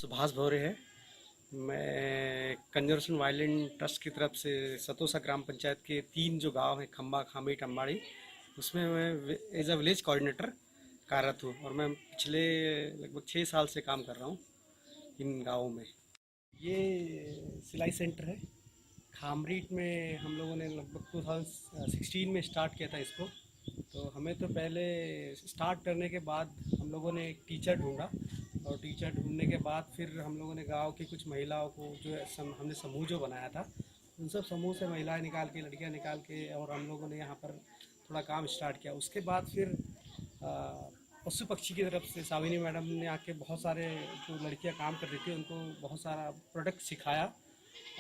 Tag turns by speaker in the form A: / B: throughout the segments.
A: सुभाष भौरे है। मैं कंजर्वेशन वाइल्ड ट्रस्ट की तरफ से सतोसा ग्राम पंचायत के 3 जो गांव हैं, खम्बा, खामी, टम्बाड़ी, उसमें मैं एज अ विलेज कोऑर्डिनेटर कार्यरत हूँ और मैं पिछले लगभग 6 साल से काम कर रहा हूँ इन गाँवों में। ये सिलाई सेंटर है। खामरीट में हम लोगों ने लगभग 2016 में स्टार्ट किया था इसको। तो हमें तो पहले स्टार्ट करने के बाद हम लोगों ने एक टीचर ढूंढा और टीचर ढूंढने के बाद फिर हम लोगों ने गांव की कुछ महिलाओं को जो हमने समूह जो बनाया था, उन सब समूह से महिलाएं निकाल के, लड़कियां निकाल के, और हम लोगों ने यहाँ पर थोड़ा काम स्टार्ट किया। उसके बाद फिर पशु पक्षी की तरफ से साविनी मैडम ने आके बहुत सारे जो लड़कियाँ काम कर रही थी उनको बहुत सारा प्रोडक्ट सिखाया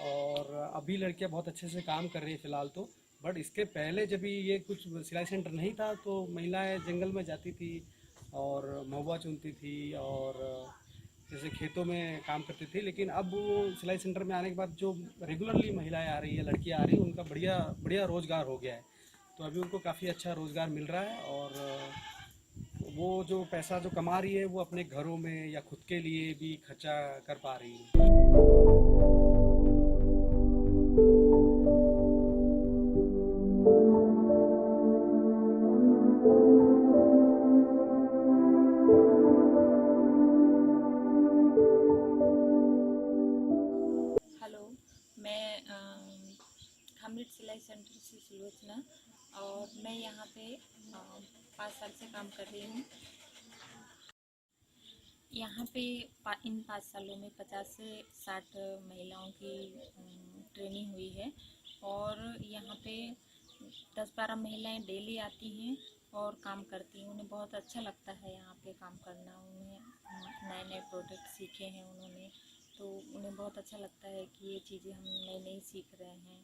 A: और अभी लड़कियाँ बहुत अच्छे से काम कर रही है फ़िलहाल तो। बट इसके पहले जब ये कुछ सिलाई सेंटर नहीं था तो महिलाएं जंगल में जाती थी और महुआ चुनती थी और जैसे खेतों में काम करती थी। लेकिन अब वो सिलाई सेंटर में आने के बाद जो रेगुलरली महिलाएं आ रही है, लड़कियां आ रही हैं, उनका बढ़िया रोज़गार हो गया है। तो अभी उनको काफ़ी अच्छा रोज़गार मिल रहा है और वो जो पैसा जो कमा रही है वो अपने घरों में या खुद के लिए भी खर्चा कर पा रही है।
B: खामरीट सिलाई सेंटर से सुलोचना और मैं यहाँ पे 5 साल से काम कर रही हूँ। यहाँ पे इन 5 सालों में 50 से 60 महिलाओं की ट्रेनिंग हुई है और यहाँ पे 10-12 महिलाएं डेली आती हैं और काम करती हैं। उन्हें बहुत अच्छा लगता है यहाँ पे काम करना। उन्हें नए प्रोडक्ट सीखे हैं उन्होंने, तो उन्हें बहुत अच्छा लगता है कि ये चीज़ें हम नई सीख रहे हैं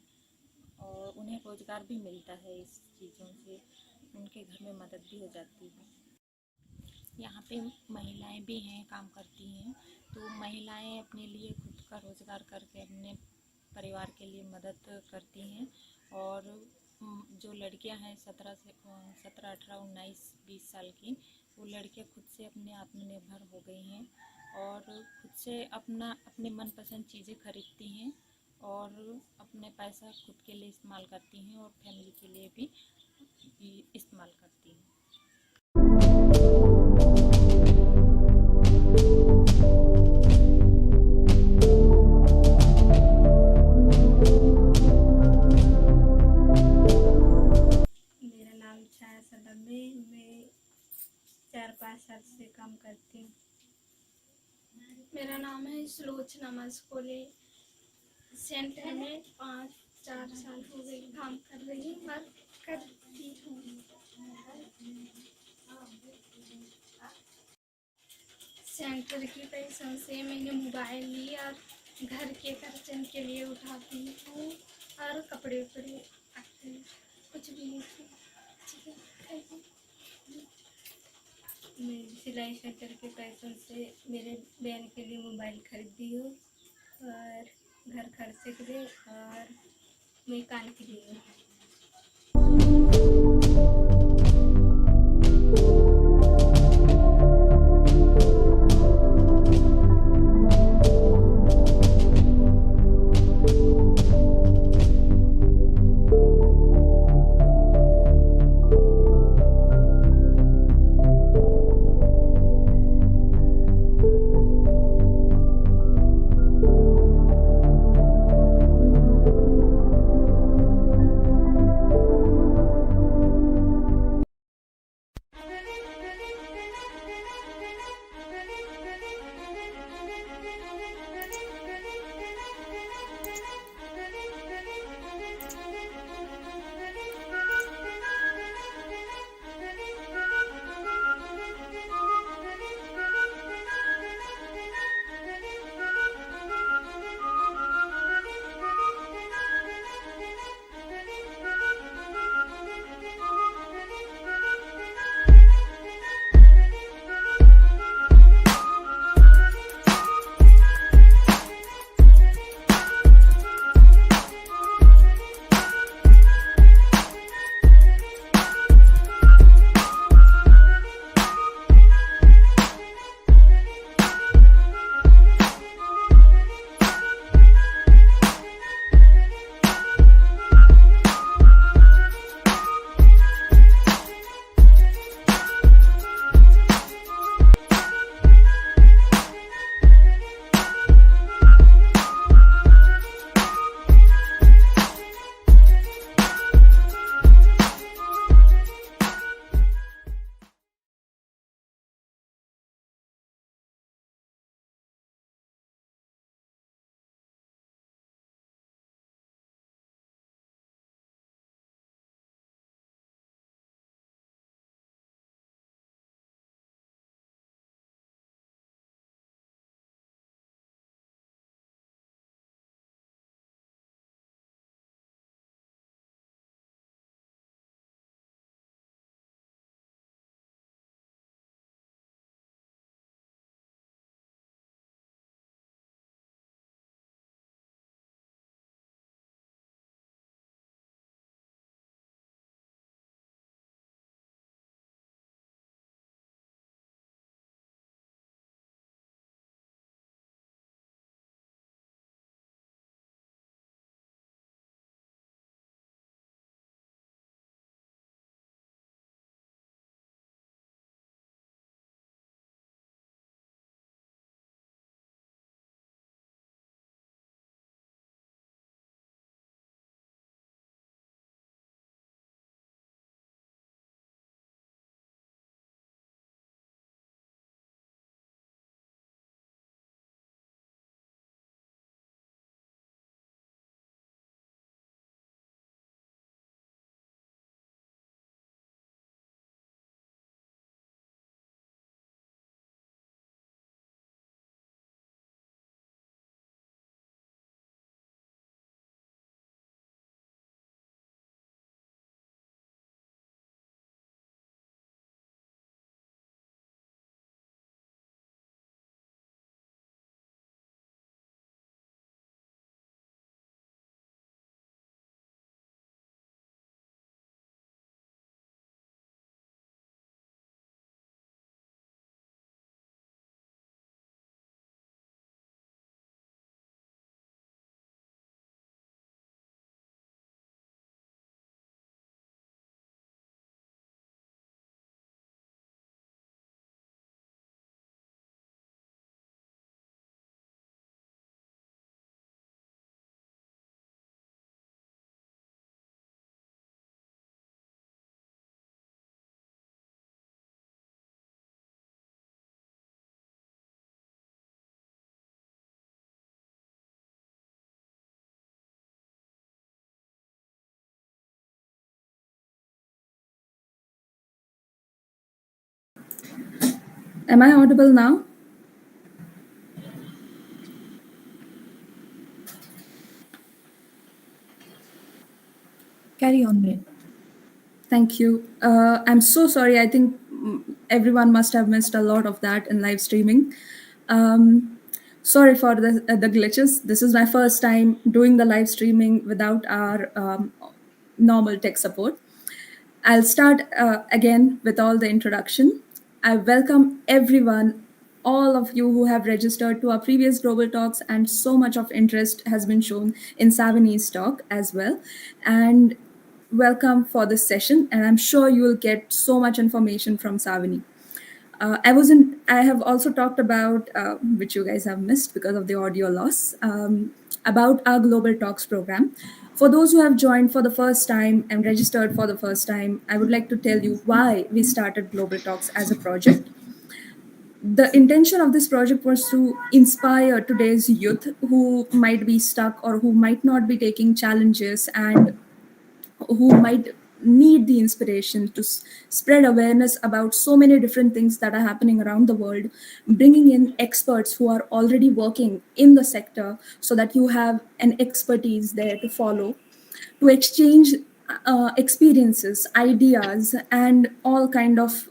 B: और उन्हें रोज़गार भी मिलता है इस चीज़ों से। उनके घर में मदद भी हो जाती है। यहाँ पे महिलाएं भी हैं, काम करती हैं, तो महिलाएं अपने लिए खुद का रोज़गार करके अपने परिवार के लिए मदद करती हैं। और जो लड़कियां हैं 17, 18, 19, 20 साल की, वो लड़कियां खुद से अपने आत्मनिर्भर हो गई हैं और खुद से अपने मनपसंद चीज़ें खरीदती हैं और अपने पैसा खुद के लिए इस्तेमाल करती हैं और फैमिली के लिए भी इस्तेमाल करती हैं।
C: मेरा नाम छाया सदम है। मैं 4-5 साल से काम करती हूँ।
D: मेरा नाम है सुलोचना। मस्कोले सेंटर में 5-4 साल हो गए काम कर रही हूँ, वर्क करती हूँ। सेंटर की पैसों से मैंने मोबाइल ली और घर के खर्चन के लिए उठाती हूँ और कपड़े कुछ भी
C: मैं सिलाई सेंटर के पैसों से मेरे बहन के लिए मोबाइल खरीदी हूँ और घर खर्चे के लिए और मैं कान के लिए।
E: Am I audible now?
F: Carry on, Rin.
E: Thank you. I'm so sorry. I think everyone must have missed a lot of that in live streaming. Um, Sorry for the glitches. This is my first time doing the live streaming without our normal tech support. I'll start again with all the introduction. I welcome everyone, all of you who have registered to our previous global talks, and so much of interest has been shown in Savini's talk as well. And welcome for this session, and I'm sure you will get so much information from Savini. I have also talked about, which you guys have missed because of the audio loss, about our Global Talks program. For those who have joined for the first time and registered for the first time, I would like to tell you why we started Global Talks as a project. The intention of this project was to inspire today's youth who might be stuck or who might not be taking challenges and who might need the inspiration to spread awareness about so many different things that are happening around the world, bringing in experts who are already working in the sector so that you have an expertise there to follow, to exchange experiences, ideas, and all kind of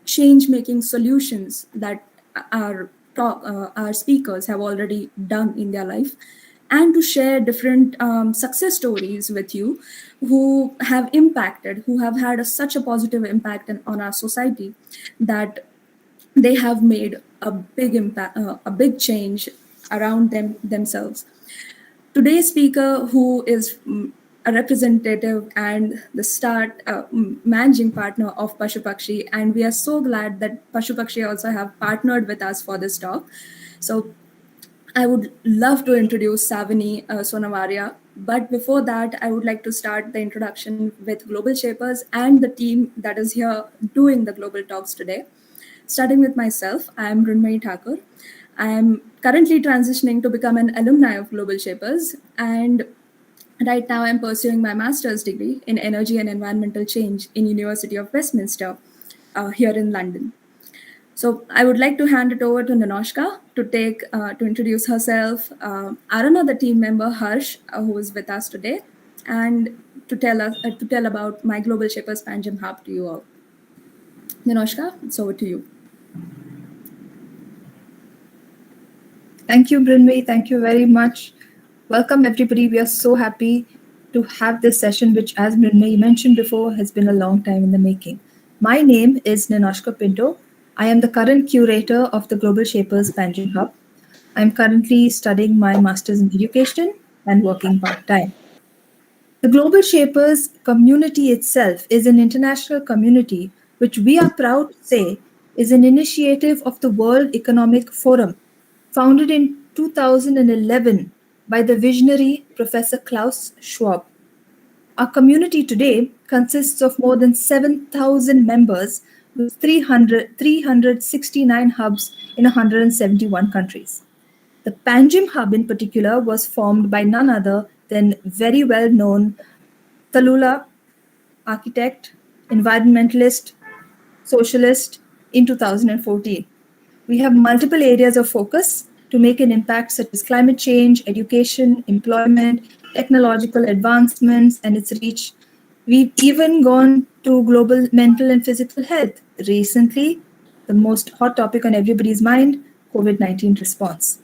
E: change making solutions that our speakers have already done in their life, and to share different success stories with you who have impacted, who have had such a positive impact on our society that they have made a big impact, a big change around themselves. Today's speaker, who is a representative and the managing partner of Pashupakshi, and we are so glad that Pashupakshi also have partnered with us for this talk. So I would love to introduce Savini Sonavaria, but before that, I would like to start the introduction with Global Shapers and the team that is here doing the Global Talks today. Starting with myself, I am Runmai Thakur. I am currently transitioning to become an alumni of Global Shapers, and right now I'm pursuing my master's degree in energy and environmental change in University of Westminster here in London. So I would like to hand it over to Nanoshka to introduce herself, our another team member Harsh, who is with us today, and to tell about my Global Shapers Panjim Hub to you all. Nanoshka, it's over to you.
F: Thank you, Brynway. Thank you very much. Welcome, everybody. We are so happy to have this session, which, as Brynway mentioned before, has been a long time in the making. My name is Ninoshka Pinto. I am the current curator of the Global Shapers Panjim Hub. I'm currently studying my master's in education and working part-time. The Global Shapers community itself is an international community which we are proud to say is an initiative of the World Economic Forum, founded in 2011 by the visionary Professor Klaus Schwab. Our community today consists of more than 7,000 members with 369 hubs in 171 countries. The Panjim Hub in particular was formed by none other than very well-known Talula architect, environmentalist, socialist in 2014. We have multiple areas of focus to make an impact such as climate change, education, employment, technological advancements, and its reach. We've even gone to global mental and physical health. Recently, the most hot topic on everybody's mind, COVID-19 response.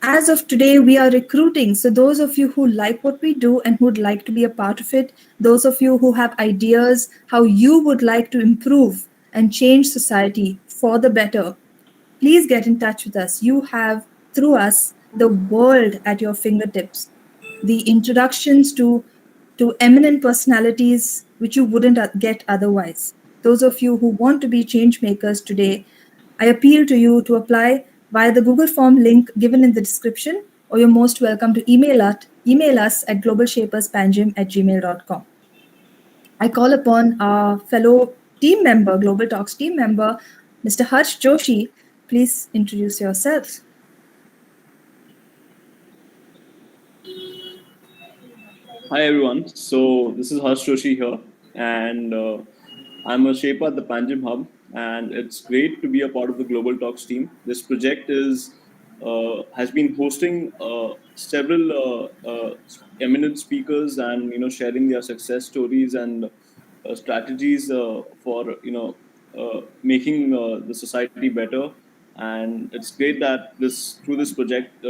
F: As of today, we are recruiting. So those of you who like what we do and would like to be a part of it, those of you who have ideas how you would like to improve and change society for the better, please get in touch with us. You have, through us, the world at your fingertips. The introductions to eminent personalities which you wouldn't get otherwise. Those of you who want to be change makers today, I appeal to you to apply via the Google form link given in the description, or you're most welcome to email us at globalshaperspanjim@gmail.com. I call upon our fellow team member, Global Talks team member, Mr. Harsh Joshi. Please introduce yourself.
G: Hi everyone. So this is Harsh Joshi here, and I'm a shaper at the Panjim Hub. and it's great to be a part of the Global Talks team. This project has been hosting several eminent speakers, and sharing their success stories and strategies for making the society better. And it's great that this through this project,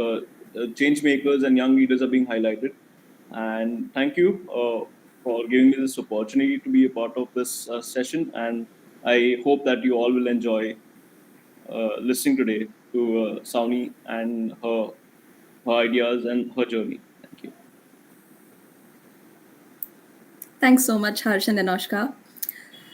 G: change makers and young leaders are being highlighted. And thank you for giving me this opportunity to be a part of this session. And I hope that you all will enjoy listening today to Savini and her ideas and her journey. Thank you.
E: Thanks so much, Harsh and Anoshka.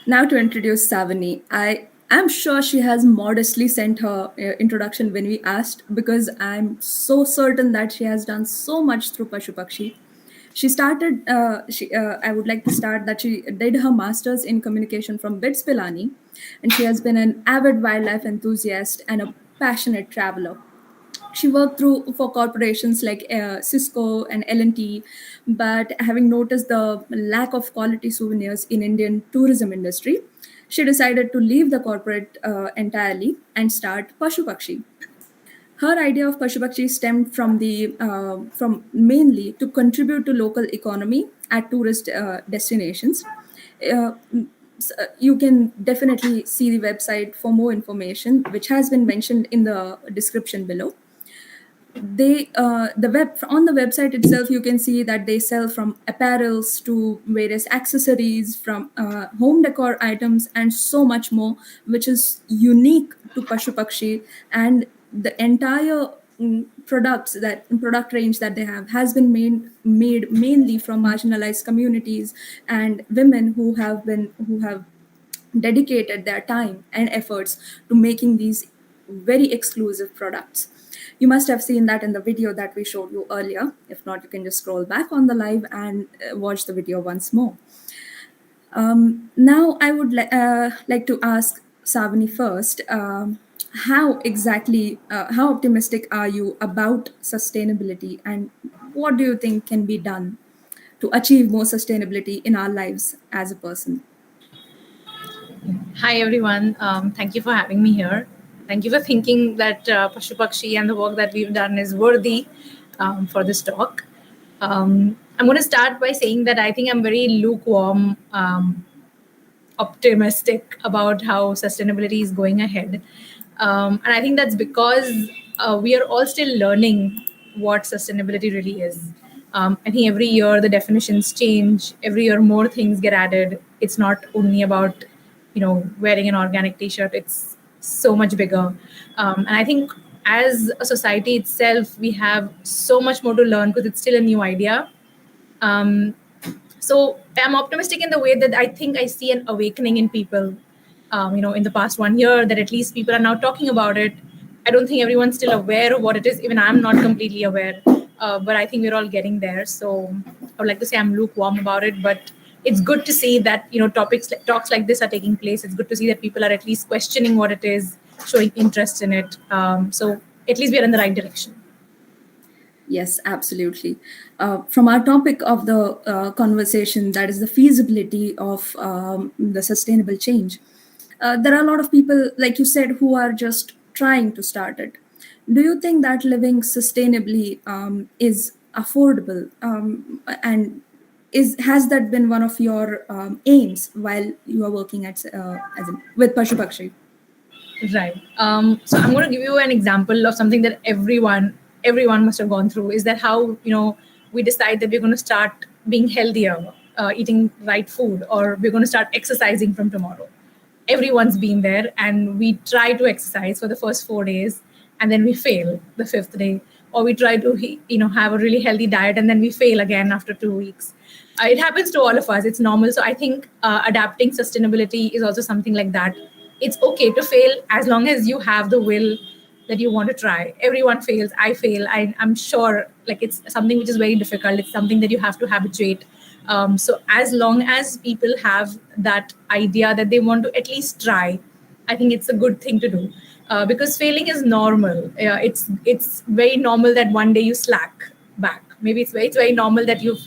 E: Now to introduce Savini. I am sure she has modestly sent her introduction when we asked, because I'm so certain that she has done so much through Pashu Pakshi. She started, I would like to start that she did her master's in communication from BITS Pilani, and she has been an avid wildlife enthusiast and a passionate traveler. She worked through for corporations like Cisco and L&T, but having noticed the lack of quality souvenirs in Indian tourism industry, she decided to leave the corporate entirely and start Pashu Pakshi. Her idea of Pashu Pakshi stemmed from from mainly to contribute to local economy at tourist destinations. You can definitely see the website for more information, which has been mentioned in the description below. On the website itself, you can see that they sell from apparels to various accessories, from home decor items, and so much more, which is unique to Pashu Pakshi. And the entire product range that they have has been made mainly from marginalized communities and women who have dedicated their time and efforts to making these very exclusive products. You must have seen that in the video that we showed you earlier. If not, you can just scroll back on the live and watch the video once more. Now, I would like to ask Savini first. How optimistic are you about sustainability, and what do you think can be done to achieve more sustainability in our lives as a person?
H: Hi everyone. Thank you for having me here. Thank you for thinking that Pashu Pakshi and the work that we've done is worthy for this talk. I'm going to start by saying that I think I'm very lukewarm, optimistic about how sustainability is going ahead. And I think that's because we are all still learning what sustainability really is. I think every year the definitions change. Every year more things get added. It's not only about wearing an organic T-shirt. It's so much bigger. And I think as a society itself, we have so much more to learn because it's still a new idea. So I'm optimistic in the way that I think I see an awakening in people. In the past 1 year, that at least people are now talking about it. I don't think everyone's still aware of what it is. Even I'm not completely aware, but I think we're all getting there. So I would like to say I'm lukewarm about it, but it's good to see that talks like this are taking place. It's good to see that people are at least questioning what it is, showing interest in it. So at least we are in the right direction.
E: Yes, absolutely. From our topic of the conversation, that is the feasibility of the sustainable change, there are a lot of people, like you said, who are just trying to start it. Do you think that living sustainably is affordable? And has that been one of your aims while you are working with Pashu Pakshi?
H: Right. So I'm going to give you an example of something that everyone must have gone through. Is that how we decide that we're going to start being healthier, eating right food, or we're going to start exercising from tomorrow? Everyone's been there, and we try to exercise for the first 4 days, and then we fail the 5th day, or we try to have a really healthy diet, and then we fail again after 2 weeks. It happens to all of us. It's normal. So I think adapting sustainability is also something like that. It's okay to fail as long as you have the will that you want to try. Everyone fails. I fail. I'm sure it's something which is very difficult. It's something that you have to habituate. So as long as people have that idea that they want to at least try, I think it's a good thing to do, because failing is normal. It's very normal that one day you slack back. Maybe it's very normal that you've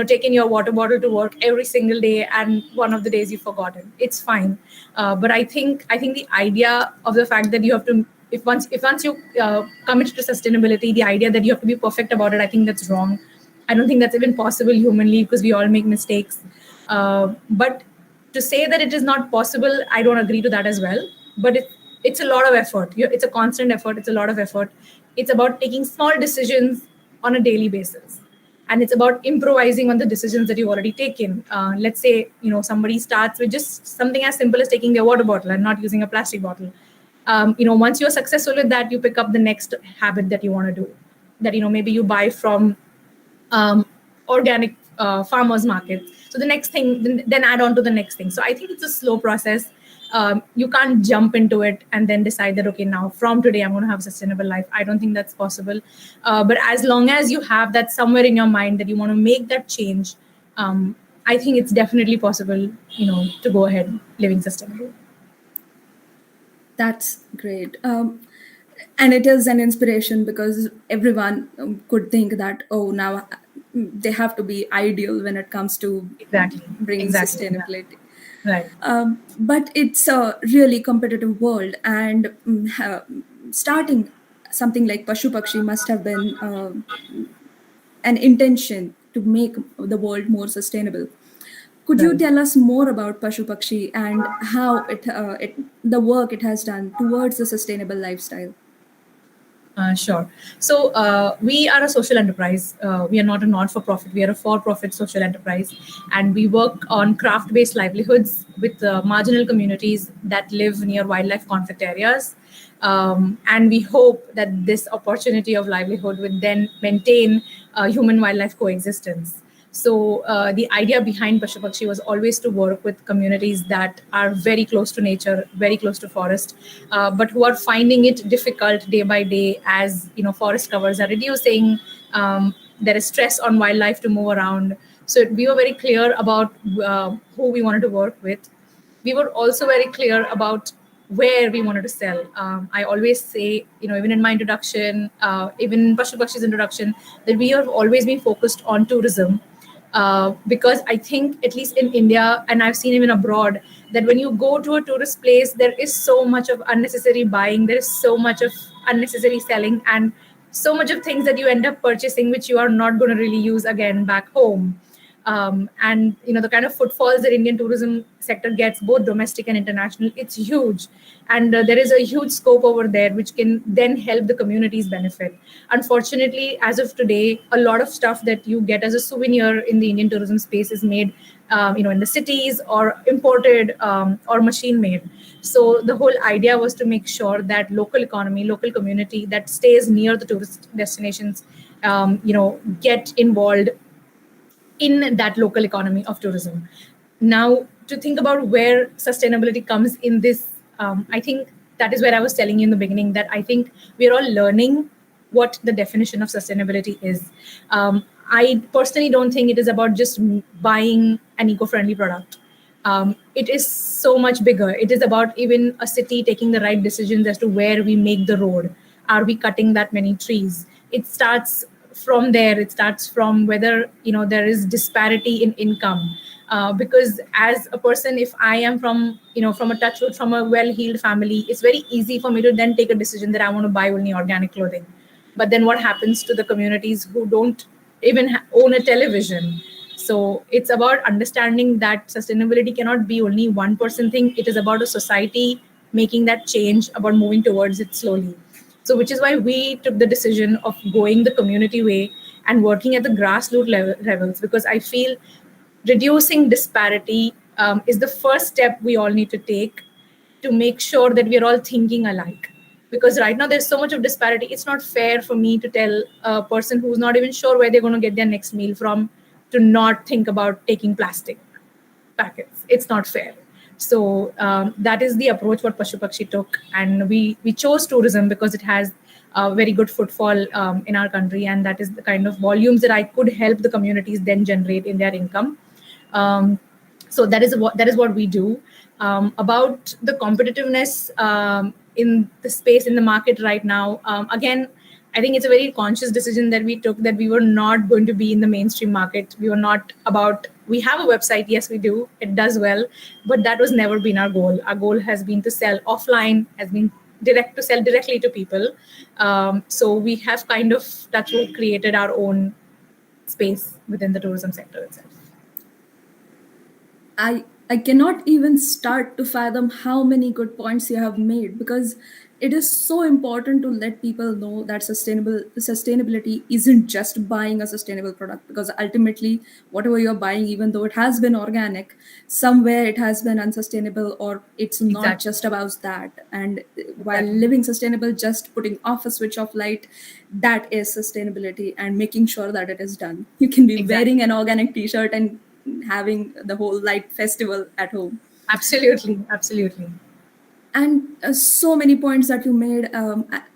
H: taken your water bottle to work every single day, and one of the days you've forgotten. It's fine. But I think the idea of the fact that you have to, if once you commit to sustainability, the idea that you have to be perfect about it, I think that's wrong. I don't think that's even possible humanly, because we all make mistakes. But to say that it is not possible, I don't agree to that as well. But it's a lot of effort. It's a constant effort. It's a lot of effort. It's about taking small decisions on a daily basis, and it's about improvising on the decisions that you've already taken. Let's say somebody starts with just something as simple as taking their water bottle and not using a plastic bottle. Once you're successful with that, you pick up the next habit that you want to do. That maybe you buy from organic farmers market. So the next thing, then add on to the next thing. So I think it's a slow process. You can't jump into it and then decide that, okay, now from today I'm going to have a sustainable life. I don't think that's possible. But as long as you have that somewhere in your mind that you want to make that change, I think it's definitely possible, to go ahead living sustainable.
E: That's great. And it is an inspiration, because everyone could think that, oh, now they have to be ideal when it comes to bringing sustainability.
H: Right.
E: But it's a really competitive world, and starting something like Pashu Pakshi must have been an intention to make the world more sustainable. Could you tell us more about Pashu Pakshi and how the work it has done towards the sustainable lifestyle?
H: Sure. So we are a social enterprise. We are not a not-for-profit. We are a for-profit social enterprise, and we work on craft-based livelihoods with marginal communities that live near wildlife conflict areas. And we hope that this opportunity of livelihood would then maintain human-wildlife coexistence. So the idea behind Pashu Pakshi was always to work with communities that are very close to nature, very close to forest, but who are finding it difficult day by day as forest covers are reducing. There is stress on wildlife to move around. So we were very clear about who we wanted to work with. We were also very clear about where we wanted to sell. I always say, even in my introduction, even in Pashu Pakshi's introduction, that we have always been focused on tourism. Because I think, at least in India, and I've seen even abroad, that when you go to a tourist place, there is so much of unnecessary buying, there is so much of unnecessary selling, and so much of things that you end up purchasing which you are not going to really use again back home. And the kind of footfalls that Indian tourism sector gets, both domestic and international, it's huge. And there is a huge scope over there which can then help the communities benefit. Unfortunately, as of today, a lot of stuff that you get as a souvenir in the Indian tourism space is made in the cities, or imported, or machine made. So the whole idea was to make sure that local economy, local community that stays near the tourist destinations, get involved in that local economy of tourism. Now, to think about where sustainability comes in this, I think that is where I was telling you in the beginning, that I think we're all learning what the definition of sustainability is. I personally don't think it is about just buying an eco-friendly product. It is so much bigger. It is about even a city taking the right decisions as to where we make the road. Are we cutting that many trees? It starts from there. It starts from whether there is disparity in income. Because as a person, if I am from a touchwood, from a well-heeled family, it's very easy for me to then take a decision that I want to buy only organic clothing. But then what happens to the communities who don't even own a television? So it's about understanding that sustainability cannot be only one person thing. It is about a society making that change, about moving towards it slowly. So which is why we took the decision of going the community way and working at the grassroots levels, because I feel reducing disparity is the first step we all need to take to make sure that we are all thinking alike. Because right now there's so much of disparity. It's not fair for me to tell a person who's not even sure where they're going to get their next meal from to not think about taking plastic packets. It's not fair. So that is the approach what Pashu Pakshi took. And we chose tourism because it has a very good footfall in our country. And that is the kind of volumes that I could help the communities then generate in their income. So that is what we do. About the competitiveness in the space, in the market right now, again, I think it's a very conscious decision that we took, that we were not going to be in the mainstream market. We were not about, we have a website, yes, we do, it does well, but that was never been our goal. Our goal has been to sell offline, has been direct to sell directly to people. So we have kind of, that's what created our own space within the tourism sector itself.
E: I cannot even start to fathom how many good points you have made, because it is so important to let people know that sustainability isn't just buying a sustainable product, because ultimately whatever you're buying, even though it has been organic, somewhere it has been unsustainable, or it's not
H: Exactly.
E: just about that. And while living sustainable, just putting off a switch of light, that is sustainability, and making sure that it is done. You can be wearing an organic t-shirt and having the whole light festival at home.
H: Absolutely.
E: And so many points that you made.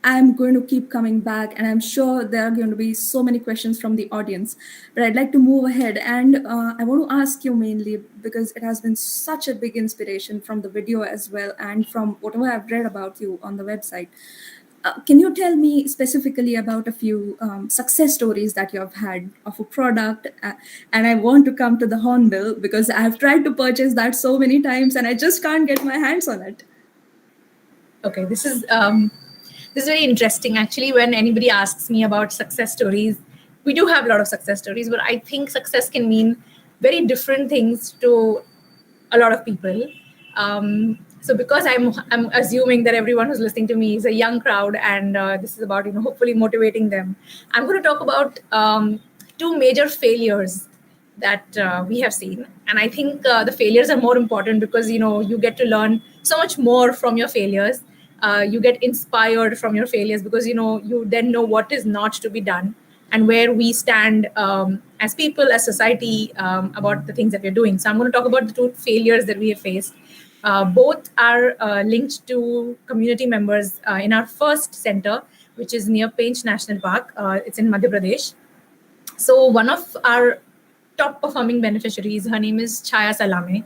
E: I'm going to keep coming back, and I'm sure there are going to be so many questions from the audience. But I'd like to move ahead, and I want to ask you mainly, because it has been such a big inspiration from the video as well, and from whatever I've read about you on the website. Can you tell me specifically about a few success stories that you have had of a product? And I want to come to the hornbill, because I've tried to purchase that so many times and I just can't get my hands on it.
H: Okay, this is very interesting. Actually, when anybody asks me about success stories, we do have a lot of success stories, but I think success can mean very different things to a lot of people. So because I'm assuming that everyone who's listening to me is a young crowd, and this is about hopefully motivating them, I'm going to talk about two major failures that we have seen. And I think the failures are more important, because you get to learn so much more from your failures. You get inspired from your failures, because you then know what is not to be done, and where we stand as people, as society, about the things that we're doing. So I'm going to talk about the two failures that we have faced. Both are linked to community members in our first center, which is near Pench National Park. It's in Madhya Pradesh. So one of our top performing beneficiaries, her name is Chaya Salame.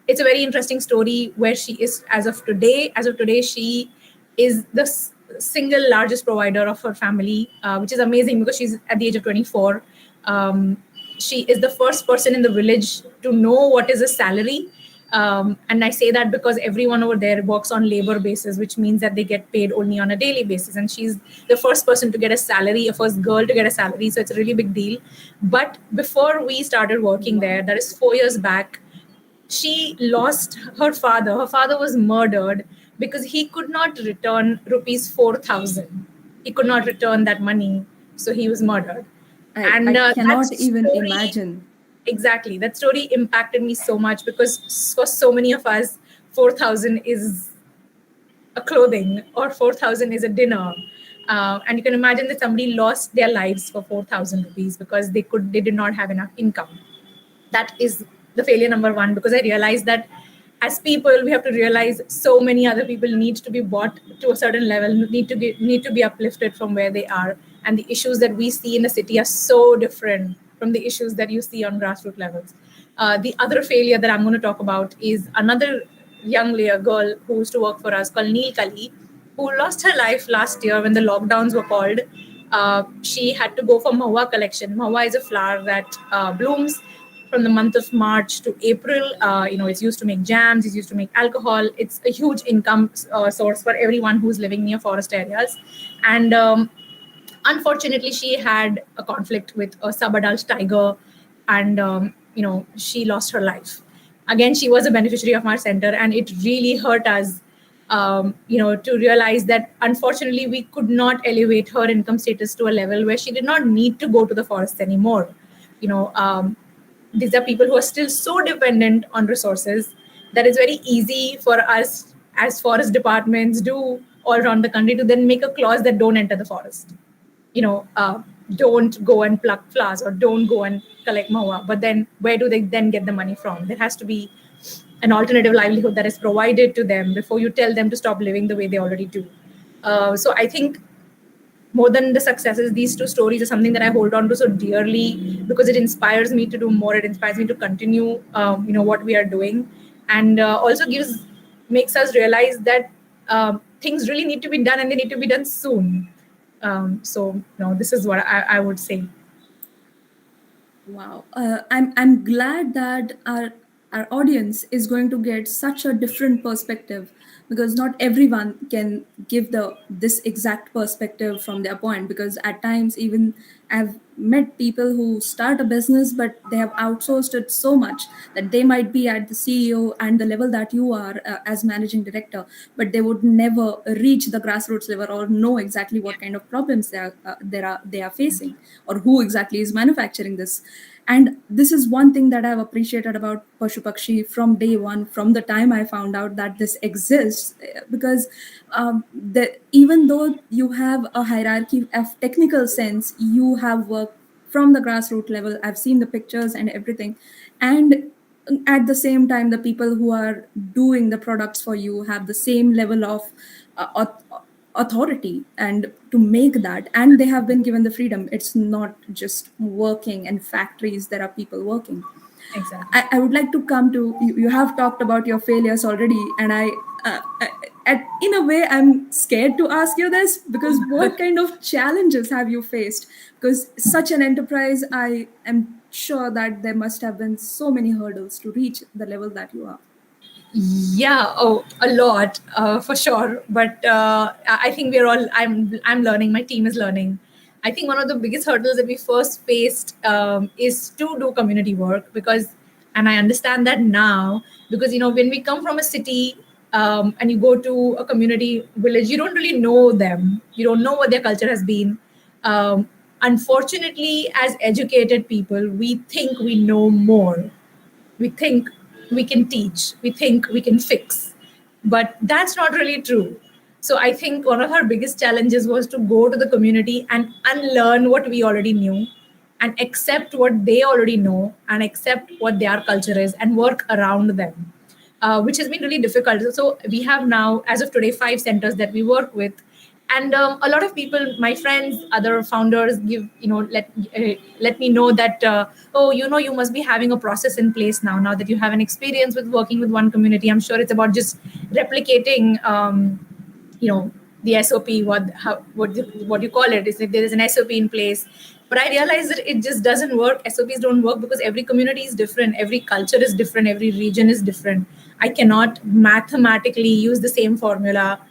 H: It's a very interesting story where she is, as of today, she is the single largest provider of her family, which is amazing, because she's at the age of 24. She is the first person in the village to know what is a salary. And I say that because everyone over there works on labor basis, which means that they get paid only on a daily basis. And she's the first person to get a salary, a first girl to get a salary. So it's a really big deal. But before we started working there, that is 4 years back, she lost her father. Her father was murdered because he could not return rupees 4,000. He could not return that money. So he was murdered.
E: I cannot even imagine.
H: Exactly. That story impacted me so much, because for so many of us, 4,000 is a clothing, or 4,000 is a dinner. And you can imagine that somebody lost their lives for 4,000 rupees because they did not have enough income. That is the failure number one, because I realized that as people, we have to realize so many other people need to be brought to a certain level, need to be uplifted from where they are. And the issues that we see in the city are so different from the issues that you see on grassroots levels. The other failure that I'm going to talk about is another young girl who used to work for us, called Neel Kali, who lost her life last year when the lockdowns were called. She had to go for mahua collection. Mahua is a flower that blooms from the month of March to April. It's used to make jams, it's used to make alcohol. It's a huge income source for everyone who's living near forest areas. And unfortunately, she had a conflict with a sub-adult tiger, and she lost her life. Again, she was a beneficiary of our center, and it really hurt us, to realize that unfortunately we could not elevate her income status to a level where she did not need to go to the forests anymore. These are people who are still so dependent on resources that it's very easy for us as forest departments do all around the country to then make a clause that don't enter the forest. Don't go and pluck flowers, or don't go and collect mahua. But then where do they then get the money from? There has to be an alternative livelihood that is provided to them before you tell them to stop living the way they already do. So I think more than the successes, these two stories are something that I hold on to so dearly, because it inspires me to do more. It inspires me to continue, what we are doing, and also makes us realize that things really need to be done, and they need to be done soon. So this is what I would say.
E: Wow. I'm glad that our audience is going to get such a different perspective, because not everyone can give this exact perspective from their point, because at times even I've met people who start a business but they have outsourced it so much that they might be at the CEO and the level that you are as managing director, but they would never reach the grassroots level or know exactly what kind of problems they are facing, or who exactly is manufacturing this. And this is one thing that I've appreciated about Pashu Pakshi from day one, from the time I found out that this exists, because even though you have a hierarchy of technical sense, you have worked from the grassroots level. I've seen the pictures and everything. And at the same time, the people who are doing the products for you have the same level of authority and to make that, and they have been given the freedom. It's not just working in factories, there are people working.
H: Exactly.
E: I would like to come to you. You have talked about your failures already, and in a way, I'm scared to ask you this, because what kind of challenges have you faced? Because such an enterprise, I am sure that there must have been so many hurdles to reach the level that you are.
H: Yeah, oh, a lot, for sure. But I think we're all. I'm learning. My team is learning. I think one of the biggest hurdles that we first faced is to do community work, because, and I understand that now, because when we come from a city, and you go to a community village, you don't really know them. You don't know what their culture has been. Unfortunately, as educated people, we think we know more. We think we can teach, we think we can fix, but that's not really true. So I think one of our biggest challenges was to go to the community and unlearn what we already knew, and accept what they already know, and accept what their culture is, and work around them, which has been really difficult. So we have now, as of today, 5 centers that we work with. And a lot of people, my friends, other founders, let me know that, oh, you must be having a process in place now that you have an experience with working with one community. I'm sure it's about just replicating, the SOP, what you call it, is that there is an SOP in place. But I realized that it just doesn't work. SOPs don't work, because every community is different, every culture is different, every region is different. I cannot mathematically use the same formula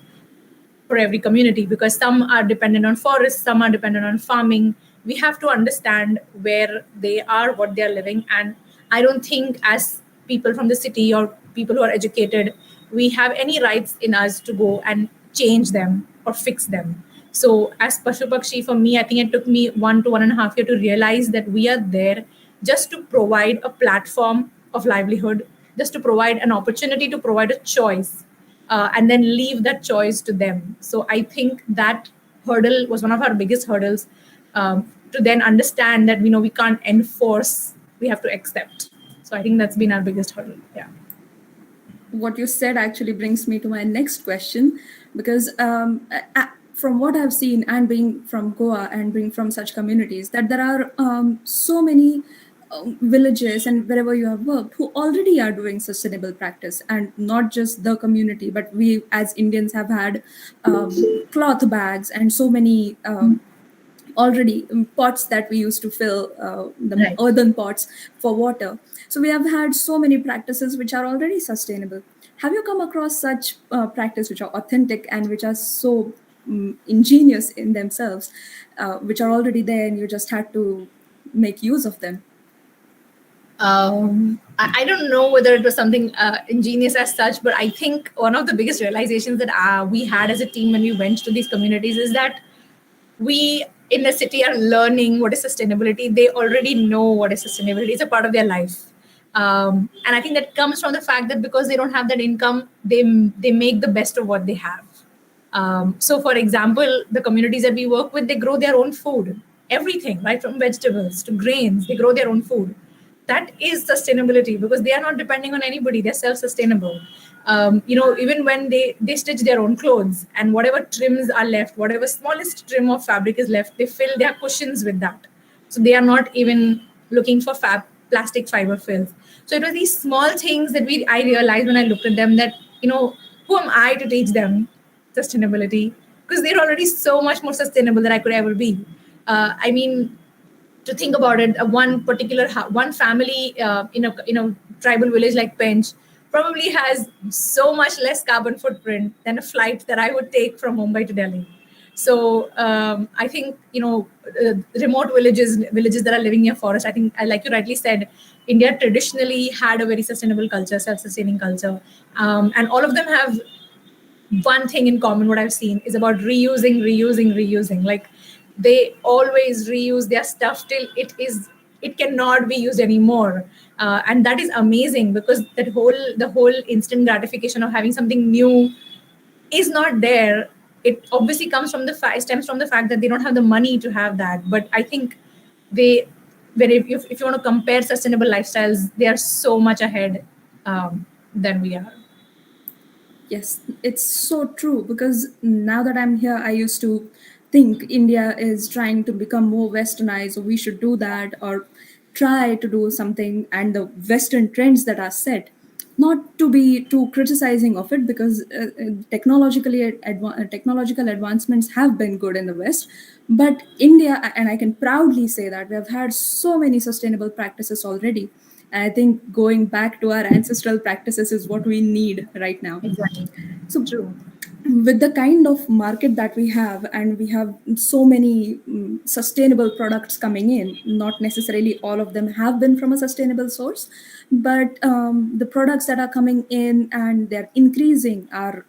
H: for every community, because some are dependent on forests, some are dependent on farming. We have to understand where they are, what they are living. And I don't think, as people from the city or people who are educated, we have any rights in us to go and change them or fix them. So as Pashu Pakshi, for me, I think it took me 1 to 1.5 years to realize that we are there just to provide a platform of livelihood, just to provide an opportunity, to provide a choice, and then leave that choice to them. So I think that hurdle was one of our biggest hurdles, to then understand that we can't enforce, we have to accept. So I think that's been our biggest hurdle. Yeah.
E: What you said actually brings me to my next question, because from what I've seen, and being from Goa and being from such communities, that there are so many villages and wherever you have worked who already are doing sustainable practice, and not just the community, but we as Indians have had cloth bags and so many already pots that we used to fill the
H: Right.
E: earthen pots for water. So we have had so many practices which are already sustainable. Have you come across such practice which are authentic and which are so ingenious in themselves, which are already there and you just had to make use of them?
H: I don't know whether it was something ingenious as such, but I think one of the biggest realizations that we had as a team when we went to these communities is that we in the city are learning what is sustainability. They already know what is sustainability. It's a part of their life. And I think that comes from the fact that because they don't have that income, they make the best of what they have. So, for example, the communities that we work with, they grow their own food, everything, right, from vegetables to grains, they grow their own food. That is sustainability, because they are not depending on anybody. They're self-sustainable. Even when they stitch their own clothes, and whatever trims are left, whatever smallest trim of fabric is left, they fill their cushions with that. So they are not even looking for plastic fiber fills. So it was these small things that I realized when I looked at them, that who am I to teach them sustainability? because they're already so much more sustainable than I could ever be. I mean, to think about it, one family in a tribal village like Pench probably has so much less carbon footprint than a flight that I would take from Mumbai to Delhi. So I think remote villages that are living near forest. I think, like you rightly said, India traditionally had a very sustainable culture, self-sustaining culture, and all of them have one thing in common. What I've seen is about reusing. Like they always reuse their stuff till it cannot be used anymore, and that is amazing, because the whole instant gratification of having something new is not there. It obviously stems from the fact that they don't have the money to have that. But I think they, if you want to compare sustainable lifestyles, they are so much ahead than we are.
E: Yes, it's so true, because now that I'm here, I used to think India is trying to become more westernized, so we should do that or try to do something, and the Western trends that are set. Not to be too criticizing of it, because technological advancements have been good in the West, but India, and I can proudly say that we have had so many sustainable practices already. And I think going back to our ancestral practices is what we need right now.
H: Exactly.
E: So,
H: True.
E: with the kind of market that we have, and we have so many sustainable products coming in, not necessarily all of them have been from a sustainable source, but the products that are coming in, and they're increasing our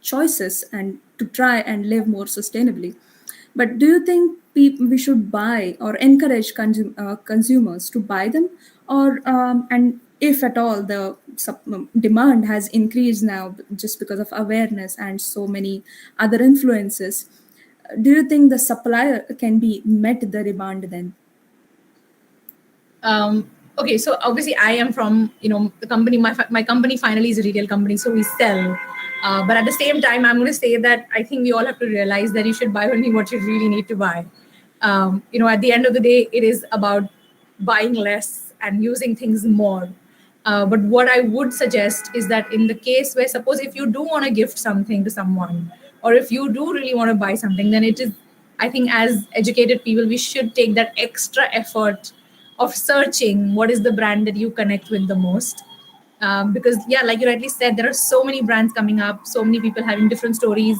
E: choices and to try and live more sustainably. But do you think we should buy or encourage consumers to buy them, or and if at all the demand has increased now just because of awareness and so many other influences, do you think the supplier can be met the demand then?
H: Okay, so obviously I am from the company. My company finally is a retail company, so we sell. But at the same time, I'm going to say that I think we all have to realize that you should buy only what you really need to buy. At the end of the day, it is about buying less and using things more. But what I would suggest is that in the case where, suppose if you do want to gift something to someone, or if you do really want to buy something, then it is, I think, as educated people, we should take that extra effort of searching what is the brand that you connect with the most. Because, yeah, like you rightly said, there are so many brands coming up, so many people having different stories.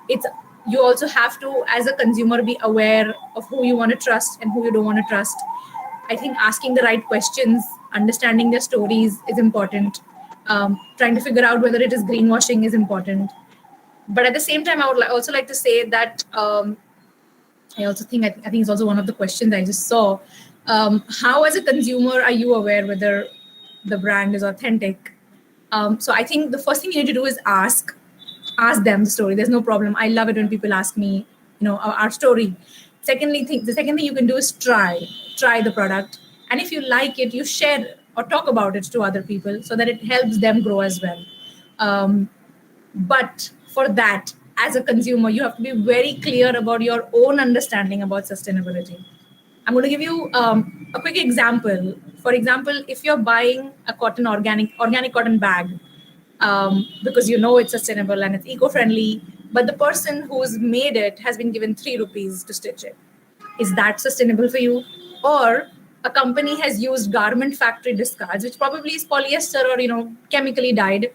H: It's You also have to, as a consumer, be aware of who you want to trust and who you don't want to trust. I think asking the right questions, understanding their stories is important. Trying to figure out whether it is greenwashing is important. But at the same time, I would also like to say that I also think I think it's also one of the questions I just saw. How, as a consumer, are you aware whether the brand is authentic? So I think the first thing you need to do is ask them the story. There's no problem. I love it when people ask me, our story. The second thing you can do is try the product, and if you like it, you share or talk about it to other people so that it helps them grow as well. But for that, as a consumer, you have to be very clear about your own understanding about sustainability. I'm going to give you a quick example. For example, if you're buying a organic cotton bag, because it's sustainable and it's eco-friendly, but the person who's made it has been given 3 rupees to stitch it. Is that sustainable for you? Or a company has used garment factory discards, which probably is polyester or chemically dyed,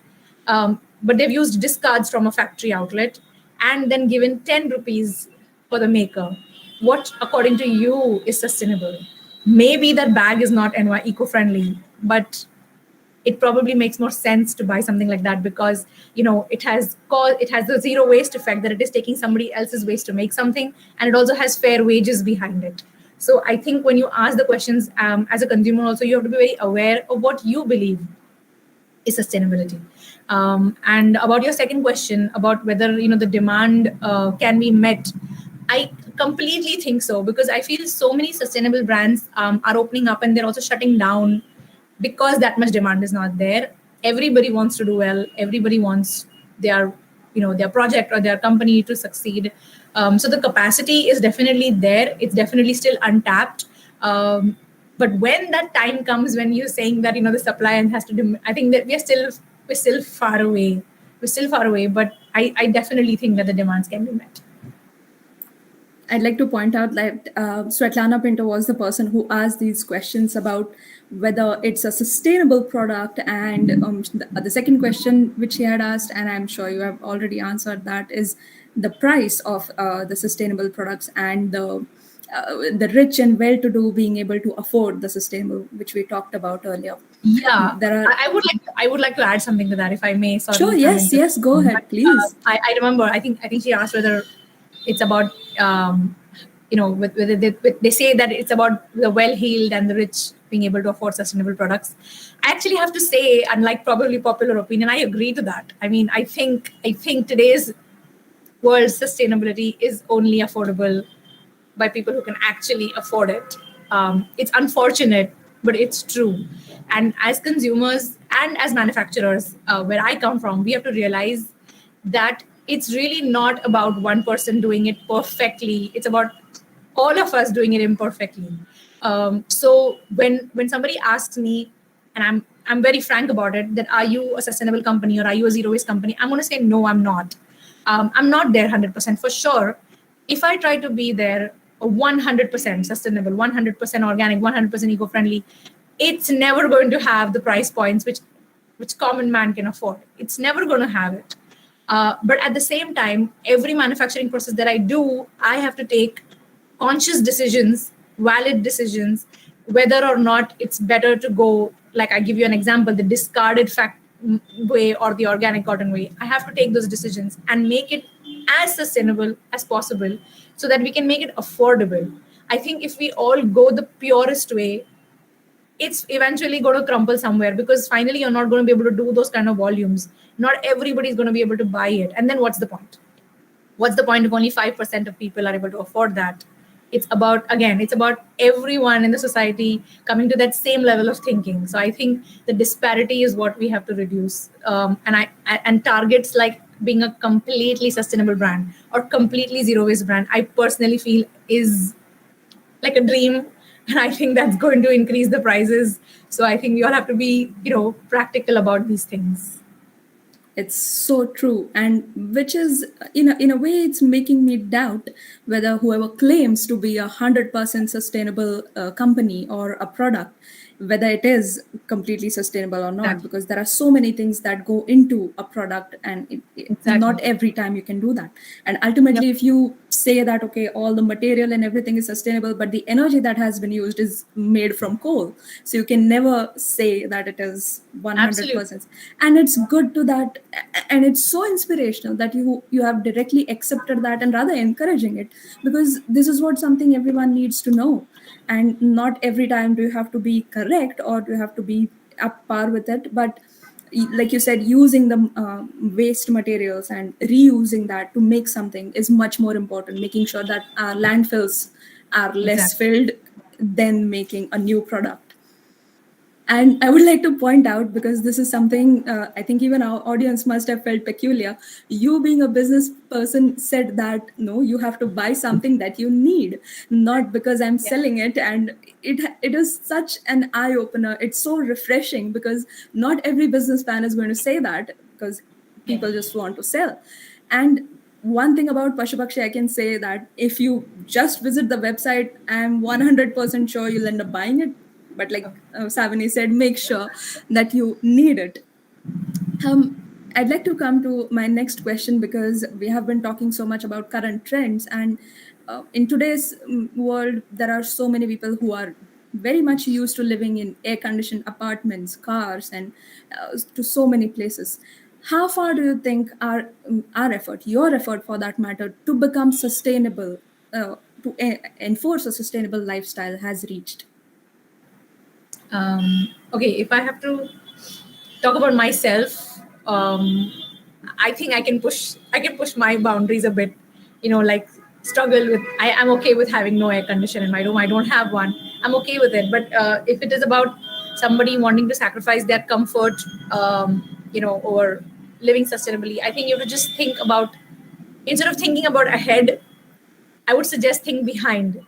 H: but they've used discards from a factory outlet and then given 10 rupees for the maker. What, according to you, is sustainable? Maybe that bag is not eco-friendly, but it probably makes more sense to buy something like that, because it has the zero waste effect, that it is taking somebody else's waste to make something, and it also has fair wages behind it. So I think when you ask the questions, as a consumer also, you have to be very aware of what you believe is sustainability. And about your second question about whether the demand can be met, I completely think so, because I feel so many sustainable brands are opening up and they're also shutting down because that much demand is not there. Everybody wants to do well. Everybody wants their project or their company to succeed. So the capacity is definitely there. It's definitely still untapped. But when that time comes, when you're saying that the supply has to, I think that we're still far away. We're still far away. But I definitely think that the demands can be met.
E: I'd like to point out that Svetlana Pinto was the person who asked these questions about whether it's a sustainable product. And the second question which he had asked, and I'm sure you have already answered that, is the price of the sustainable products and the rich and well-to-do being able to afford the sustainable, which we talked about earlier.
H: Yeah,
E: There are.
H: I would like to add something to that, if I may. Sorry,
E: Sure. Yes. Go ahead, please.
H: I remember. I think she asked whether it's about they say that it's about the well-heeled and the rich being able to afford sustainable products. I actually have to say, unlike probably popular opinion, I agree to that. I mean, I think today's world sustainability is only affordable by people who can actually afford it. It's unfortunate, but it's true. And as consumers and as manufacturers, where I come from, we have to realize that it's really not about one person doing it perfectly. It's about all of us doing it imperfectly. So when somebody asks me, and I'm very frank about it, that are you a sustainable company or are you a zero waste company? I'm going to say no, I'm not. I'm not there 100% for sure. If I try to be there 100% sustainable, 100% organic, 100% eco-friendly, it's never going to have the price points which common man can afford. It's never going to have it. But at the same time, every manufacturing process that I do, I have to take conscious decisions, valid decisions, whether or not it's better to go, like I give you an example, the discarded way or the organic cotton way. I have to take those decisions and make it as sustainable as possible so that we can make it affordable. I think if we all go the purest way, it's eventually going to crumble somewhere, because finally you're not going to be able to do those kind of volumes. Not everybody's going to be able to buy it. And then what's the point? What's the point if only 5% of people are able to afford that? It's about everyone in the society coming to that same level of thinking. So I think the disparity is what we have to reduce. And targets like being a completely sustainable brand or completely zero waste brand, I personally feel is like a dream. And I think that's going to increase the prices. So I think we all have to be, practical about these things.
E: It's so true, and which is in a way it's making me doubt whether whoever claims to be 100% sustainable company or a product, whether it is completely sustainable or not,
H: Exactly.
E: because there are so many things that go into a product, and
H: Exactly.
E: not every time you can do that. And ultimately, if you say that okay, all the material and everything is sustainable, but the energy that has been used is made from coal, so you can never say that it is 100%. And it's good to that, and it's so inspirational that you have directly accepted that and rather encouraging it, because this is what something everyone needs to know. And not every time do you have to be correct or do you have to be up par with it, but like you said, using the waste materials and reusing that to make something is much more important. Making sure that our landfills are less filled than making a new product. And I would like to point out, because this is something I think even our audience must have felt peculiar. You, being a business person, said that no, you have to buy something that you need, not because I'm selling it. And it is such an eye opener. It's so refreshing, because not every businessman is going to say that, because people just want to sell. And one thing about Pashupakshi, I can say that if you just visit the website, I'm 100% sure you'll end up buying it. But like Savini said, make sure that you need it. I'd like to come to my next question, because we have been talking so much about current trends. And in today's world, there are so many people who are very much used to living in air-conditioned apartments, cars, and to so many places. How far do you think our effort, your effort for that matter, to become sustainable, to enforce a sustainable lifestyle has reached?
H: Okay, if I have to talk about myself, I think I can push my boundaries a bit. Like struggle with. I'm okay with having no air conditioner in my room. I don't have one. I'm okay with it. But if it is about somebody wanting to sacrifice their comfort, or living sustainably, I think you have to just think about, instead of thinking about ahead, I would suggest think behind.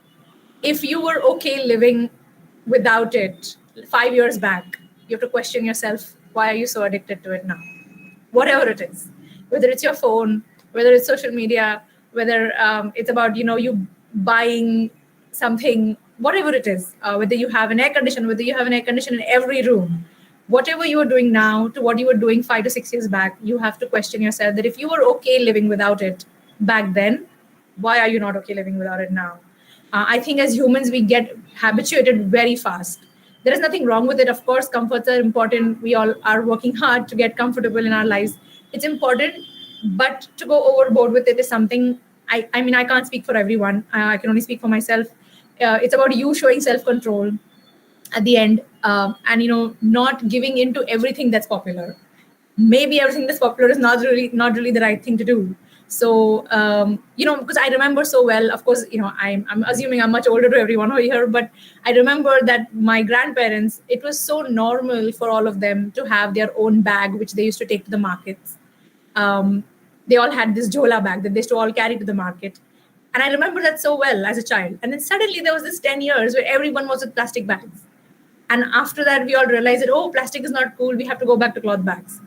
H: If you were okay living without it 5 years back, you have to question yourself, why are you so addicted to it now? Whatever it is, whether it's your phone, whether it's social media, whether it's about you buying something, whatever it is, whether you have an air conditioner, whether you have an air conditioner in every room, whatever you are doing now to what you were doing 5 to 6 years back, you have to question yourself that if you were okay living without it back then, why are you not okay living without it now? I think as humans, we get habituated very fast. There is nothing wrong with it. Of course, comforts are important. We all are working hard to get comfortable in our lives. It's important, but to go overboard with it is something. I mean, I can't speak for everyone. I can only speak for myself. It's about you showing self-control at the end, and not giving into everything that's popular. Maybe everything that's popular is not really the right thing to do. So because I remember so well, of course, I'm assuming I'm much older to everyone over here, but I remember that my grandparents, it was so normal for all of them to have their own bag which they used to take to the markets. They all had this jola bag that they used to all carry to the market, and I remember that so well as a child. And then suddenly there was this 10 years where everyone was with plastic bags, and after that we all realized that, oh, plastic is not cool, we have to go back to cloth bags.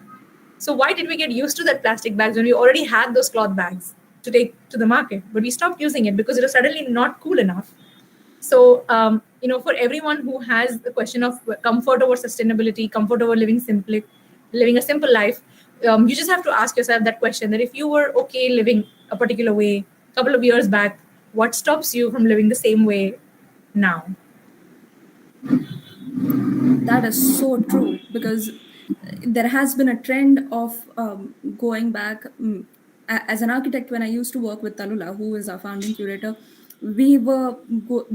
H: So why did we get used to that plastic bags when we already had those cloth bags to take to the market? But we stopped using it because it was suddenly not cool enough. So, for everyone who has the question of comfort over sustainability, comfort over living a simple life, you just have to ask yourself that question: that if you were okay living a particular way a couple of years back, what stops you from living the same way now?
E: That is so true, because there has been a trend of going back. As an architect, when I used to work with Talula, who is our founding curator, we were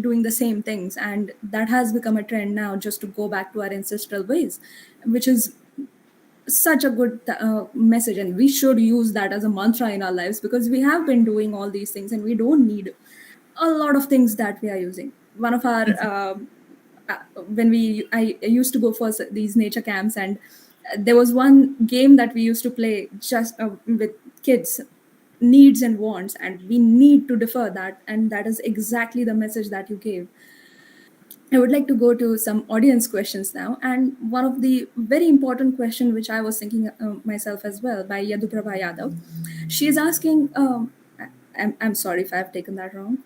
E: doing the same things, and that has become a trend now, just to go back to our ancestral ways, which is such a good message, and we should use that as a mantra in our lives, because we have been doing all these things and we don't need a lot of things that we are using. One of our I used to go for these nature camps, and there was one game that we used to play just with kids, needs and wants, and we need to defer that, and that is exactly the message that you gave. I would like to go to some audience questions now, and one of the very important question which I was thinking myself as well, by Yaduprabha Yadav. She is asking, I'm sorry if I've taken that wrong,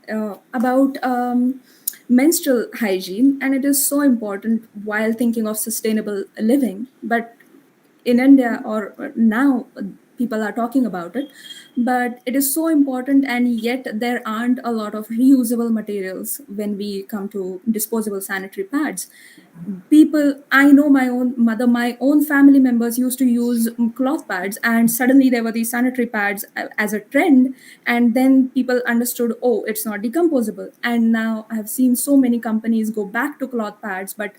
E: about menstrual hygiene, and it is so important while thinking of sustainable living. But in India, or now, people are talking about it, but it is so important, and yet there aren't a lot of reusable materials when we come to disposable sanitary pads. I know my own mother, my own family members used to use cloth pads, and suddenly there were these sanitary pads as a trend, and then people understood, oh, it's not decomposable. And now I've seen so many companies go back to cloth pads, but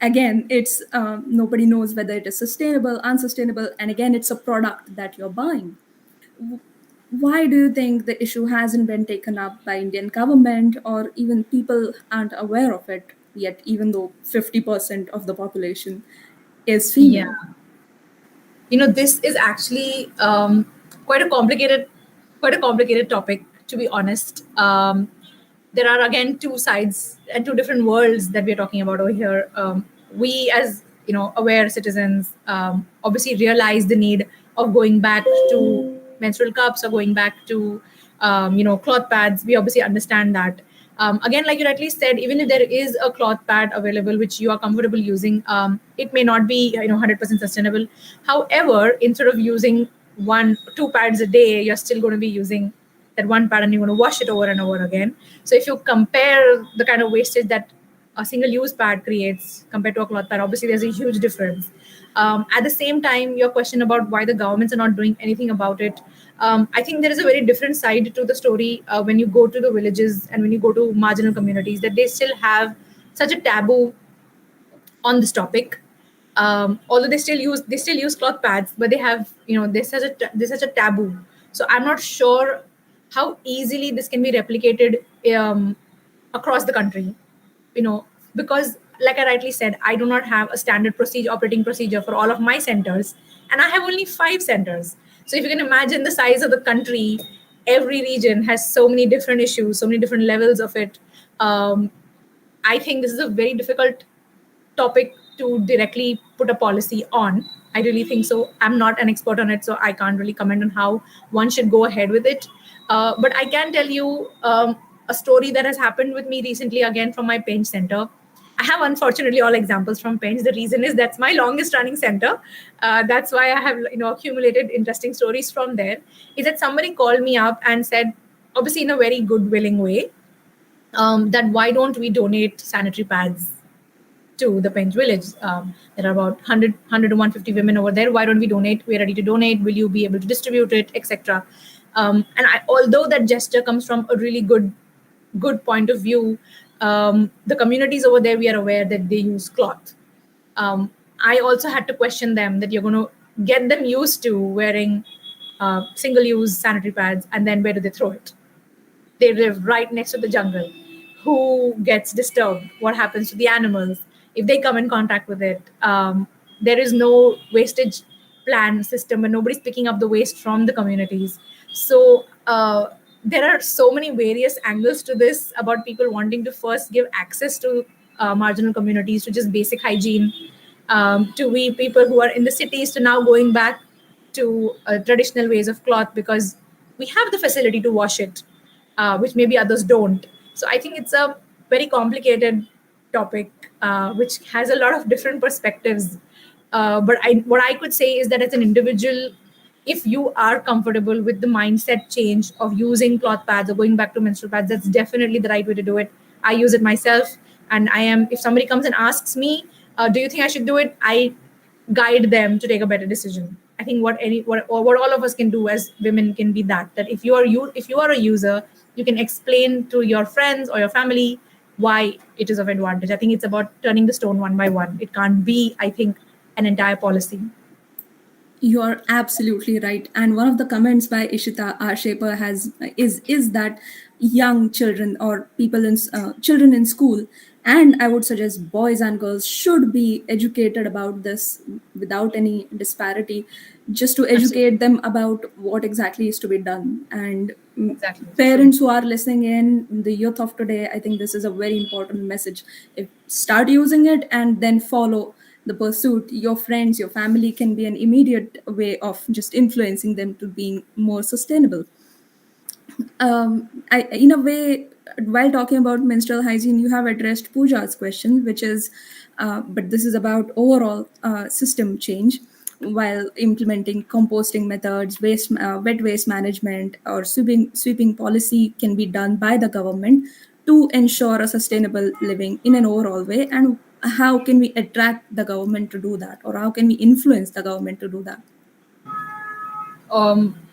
E: again, it's nobody knows whether it is sustainable, unsustainable, and again, it's a product that you're buying. Why do you think the issue hasn't been taken up by Indian government, or even people aren't aware of it yet, even though 50% of the population is female?
H: This is actually quite a complicated topic, to be honest. There are again two sides and two different worlds that we're talking about over here. We, as aware citizens, obviously realize the need of going back to menstrual cups, or going back to cloth pads. We obviously understand that. Again, like you rightly said, even if there is a cloth pad available which you are comfortable using, it may not be 100% sustainable. However, instead of using 2 pads a day, you're still going to be using that one pad, and you're going to wash it over and over again. So if you compare the kind of wastage that a single-use pad creates compared to a cloth pad, obviously there's a huge difference. At the same time, your question about why the governments are not doing anything about it, I think there is a very different side to the story when you go to the villages and when you go to marginal communities, that they still have such a taboo on this topic. Although they still use cloth pads, but they have there's such a taboo. So I'm not sure how easily this can be replicated across the country, because like I rightly said, I do not have a standard operating procedure for all of my centers, and I have only 5 centers. So if you can imagine the size of the country, every region has so many different issues, so many different levels of it. I think this is a very difficult topic to directly put a policy on. I really think so. I'm not an expert on it, so I can't really comment on how one should go ahead with it. But I can tell you a story that has happened with me recently, again from my Penge center. I have unfortunately all examples from Penge. The reason is that's my longest running center. That's why I have accumulated interesting stories from there. Is that somebody called me up and said, obviously in a very good willing way, that why don't we donate sanitary pads to the Penge village? There are about 100 to 150 women over there. Why don't we donate? We're ready to donate. Will you be able to distribute it, etc. Although that gesture comes from a really good point of view, the communities over there, we are aware that they use cloth. I also had to question them that you're going to get them used to wearing single-use sanitary pads, and then where do they throw it? They live right next to the jungle. Who gets disturbed? What happens to the animals if they come in contact with it? There is no wastage plan system, and nobody's picking up the waste from the communities. So there are so many various angles to this about people wanting to first give access to marginal communities to just basic hygiene, to we people who are in the cities to now going back to traditional ways of cloth because we have the facility to wash it, which maybe others don't. So I think it's a very complicated topic, which has a lot of different perspectives. But what I could say is that as an individual, if you are comfortable with the mindset change of using cloth pads or going back to menstrual pads, that's definitely the right way to do it. I use it myself, and if somebody comes and asks me, do you think I should do it? I guide them to take a better decision. I think what all of us can do as women can be that if you are a user, you can explain to your friends or your family why it is of advantage. I think it's about turning the stone one by one. It can't be, I think, an entire policy.
E: You are absolutely right. And one of the comments by Ishita, our shaper, is that young children or children in school, and I would suggest boys and girls, should be educated about this without any disparity, just to educate them about what exactly is to be done. And
H: Exactly.
E: parents who are listening in, the youth of today, I think this is a very important message. Start using it and then follow the pursuit. Your friends, your family can be an immediate way of just influencing them to being more sustainable. In a way, while talking about menstrual hygiene, you have addressed Pooja's question, which is, but this is about overall system change. While implementing composting methods, wet waste management, or sweeping policy can be done by the government to ensure a sustainable living in an overall way. And how can we attract the government to do that, or how can we influence the government to do that?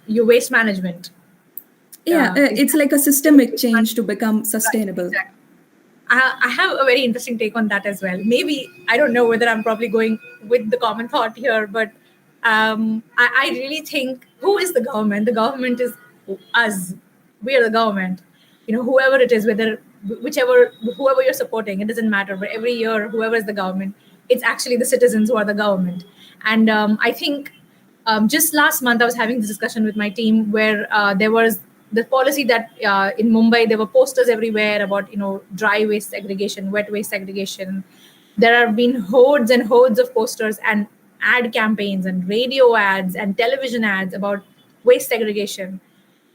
H: Your waste management.
E: It's like a systemic change to become sustainable.
H: Right, exactly. I have a very interesting take on that as well. Maybe, I don't know whether I'm probably going with the common thought here, but I really think, who is the government? The government is us. We are the government. Whoever it is, whoever you're supporting, it doesn't matter. But every year, whoever is the government, it's actually the citizens who are the government. And I think just last month, I was having this discussion with my team where there was the policy that in Mumbai, there were posters everywhere about, dry waste segregation, wet waste segregation. There have been hordes and hordes of posters and ad campaigns and radio ads and television ads about waste segregation.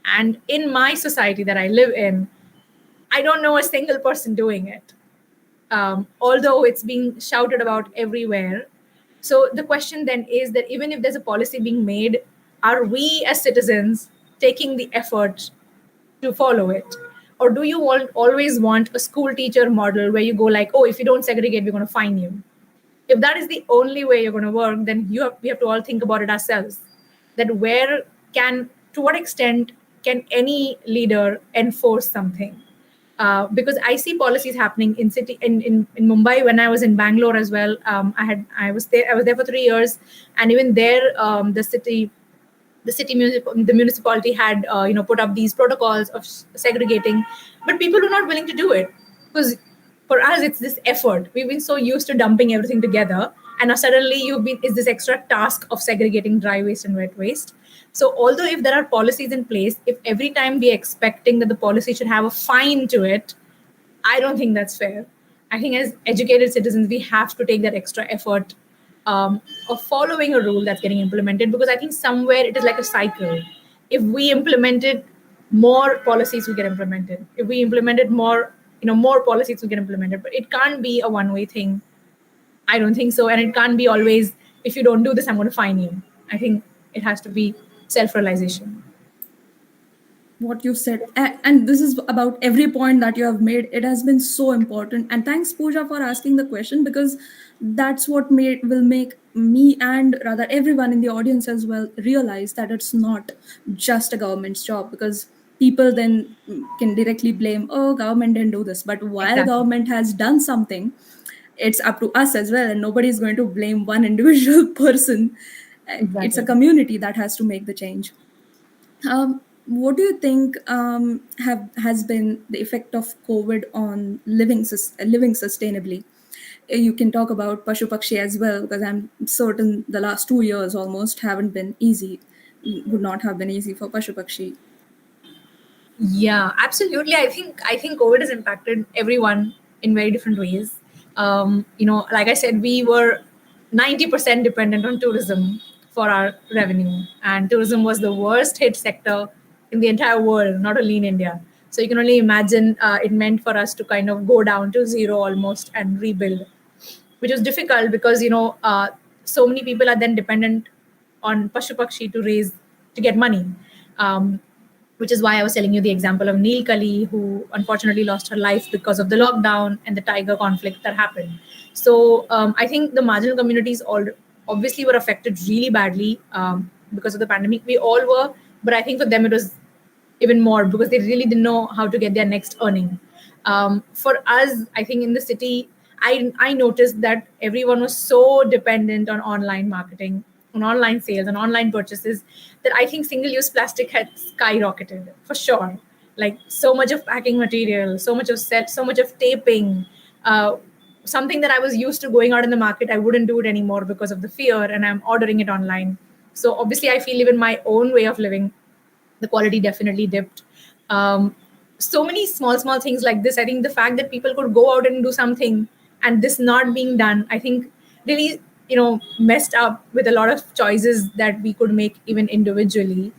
H: And in my society that I live in, I don't know a single person doing it, although it's being shouted about everywhere. So the question then is that even if there's a policy being made, are we as citizens taking the effort to follow it? Or do you always want a school teacher model where you go like, oh, if you don't segregate, we're going to fine you? If that is the only way you're going to work, then we have to all think about it ourselves. That to what extent can any leader enforce something? Because I see policies happening in Mumbai. When I was in Bangalore as well, I was there for 3 years, and even there, the municipality had put up these protocols of segregating, but people were not willing to do it because for us it's this effort. We've been so used to dumping everything together, and now suddenly is this extra task of segregating dry waste and wet waste. So although if there are policies in place, if every time we're expecting that the policy should have a fine to it, I don't think that's fair. I think as educated citizens, we have to take that extra effort of following a rule that's getting implemented, because I think somewhere it is like a cycle. If we implement it, more policies will get implemented. If we implemented more, more policies will get implemented. But it can't be a one-way thing. I don't think so. And it can't be always, if you don't do this, I'm going to fine you. I think it has to be self-realization.
E: What you said, and this is about every point that you have made. It has been so important, and thanks, Pooja, for asking the question, because that's what will make me, and rather everyone in the audience as well, realize that it's not just a government's job. Because people then can directly blame, oh, government didn't do this, but while
H: Exactly.
E: government has done something, it's up to us as well, and nobody is going to blame one individual person. It's a
H: Exactly.
E: community that has to make the change. What do you think has been the effect of COVID on living sustainably? You can talk about Pashu Pakshi as well, because I'm certain the last 2 years almost haven't been easy, would not have been easy for Pashu Pakshi.
H: Yeah, absolutely. I think COVID has impacted everyone in very different ways. Like I said, we were 90% dependent on tourism for our revenue, and tourism was the worst hit sector in the entire world, not only in India. So you can only imagine it meant for us to kind of go down to zero almost and rebuild, which was difficult because so many people are then dependent on Pashu Pakshi to get money. Um, which is why I was telling you the example of Neil Kali, who unfortunately lost her life because of the lockdown and the tiger conflict that happened. So I think the marginal communities all obviously were affected really badly because of the pandemic. We all were, but I think for them it was even more because they really didn't know how to get their next earning. For us, I think in the city, I noticed that everyone was so dependent on online marketing, on online sales, and online purchases that I think single-use plastic had skyrocketed for sure. Like so much of packing material, so much of set, so much of taping. Something that I was used to going out in the market, I wouldn't do it anymore because of the fear, and I'm ordering it online. So obviously, I feel even my own way of living, the quality definitely dipped. So many small things like this. I think the fact that people could go out and do something and this not being done, I think really messed up with a lot of choices that we could make even individually.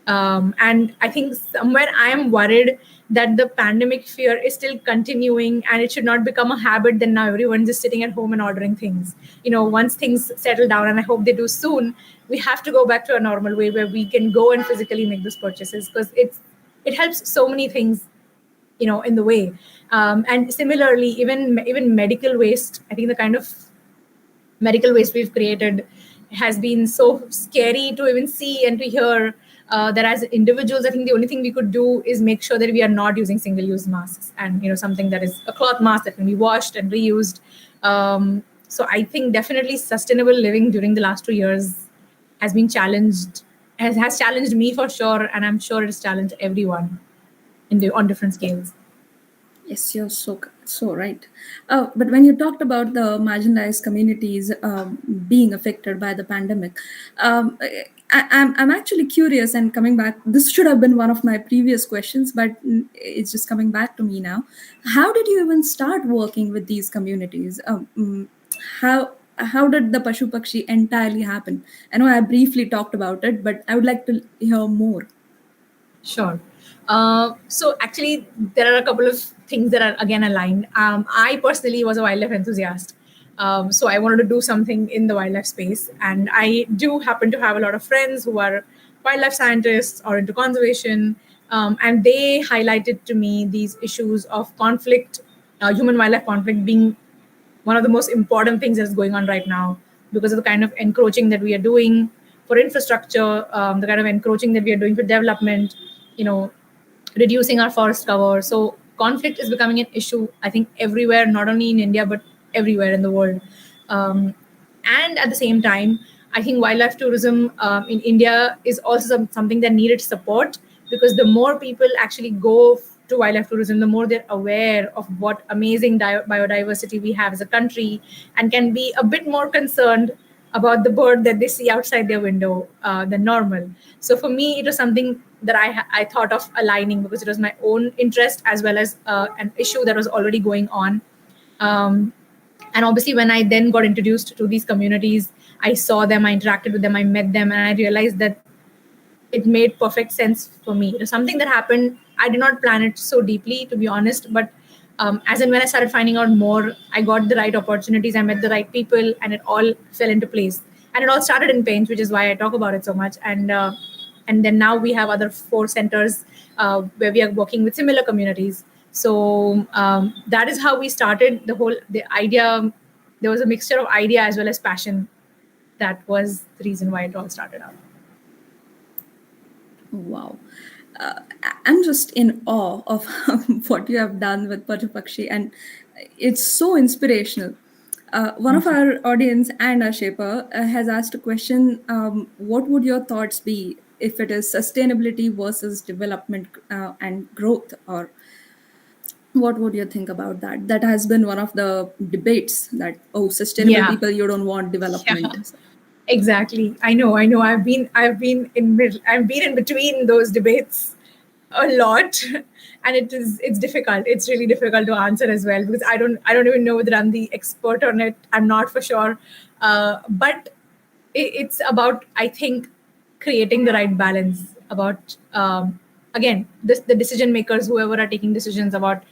H: And I think somewhere I am worried that the pandemic fear is still continuing and it should not become a habit. Then now everyone's just sitting at home and ordering things. Once things settle down, and I hope they do soon, we have to go back to a normal way where we can go and physically make those purchases, because it helps so many things in the way. And similarly, even medical waste, I think the kind of medical waste we've created has been so scary to even see and to hear, that as individuals, I think the only thing we could do is make sure that we are not using single-use masks, and something that is a cloth mask that can be washed and reused. So I think definitely sustainable living during the last 2 years has been challenged, has challenged me for sure, and I'm sure it's challenged everyone on different scales.
E: Yes, you're so right. But when you talked about the marginalized communities being affected by the pandemic, I'm actually curious, and coming back. This should have been one of my previous questions, but it's just coming back to me now. How did you even start working with these communities? How did the Pashu Pakshi entirely happen? I know I briefly talked about it, but I would like to hear more.
H: Sure. So actually, there are a couple of things that are again aligned. I personally was a wildlife enthusiast. So I wanted to do something in the wildlife space. And I do happen to have a lot of friends who are wildlife scientists or into conservation. And they highlighted to me these issues of conflict, human wildlife conflict being one of the most important things that's going on right now, because of the kind of encroaching that we are doing for infrastructure, the kind of encroaching that we are doing for development, reducing our forest cover. So conflict is becoming an issue, I think, everywhere, not only in India, but everywhere in the world. And at the same time, I think wildlife tourism in India is also something that needed support, because the more people actually go to wildlife tourism, the more they're aware of what amazing biodiversity we have as a country, and can be a bit more concerned about the bird that they see outside their window than normal. So for me, it was something that I thought of aligning, because it was my own interest as well as an issue that was already going on. And obviously, when I then got introduced to these communities, I saw them, I interacted with them, I met them, and I realized that it made perfect sense for me. It was something that happened. I did not plan it so deeply, to be honest, but as and when I started finding out more, I got the right opportunities, I met the right people, and it all fell into place. And it all started in Pains, which is why I talk about it so much. And then now we have other 4 centers where we are working with similar communities. So that is how we started the idea. There was a mixture of idea as well as passion. That was the reason why it all started out.
E: Wow. I'm just in awe of what you have done with Pachupakshi, and it's so inspirational. One of our audience and our shaper has asked a question. What would your thoughts be if it is sustainability versus development and growth? Or what would you think about that? That has been one of the debates that, oh, sustainable
H: Yeah.
E: people, you don't want development.
H: Yeah. Exactly. I know. I've been in between those debates a lot, and it's difficult. It's really difficult to answer as well, because I don't even know whether I'm the expert on it. I'm not for sure. But it's about, I think, creating the right balance. About again, the decision makers, whoever are taking decisions about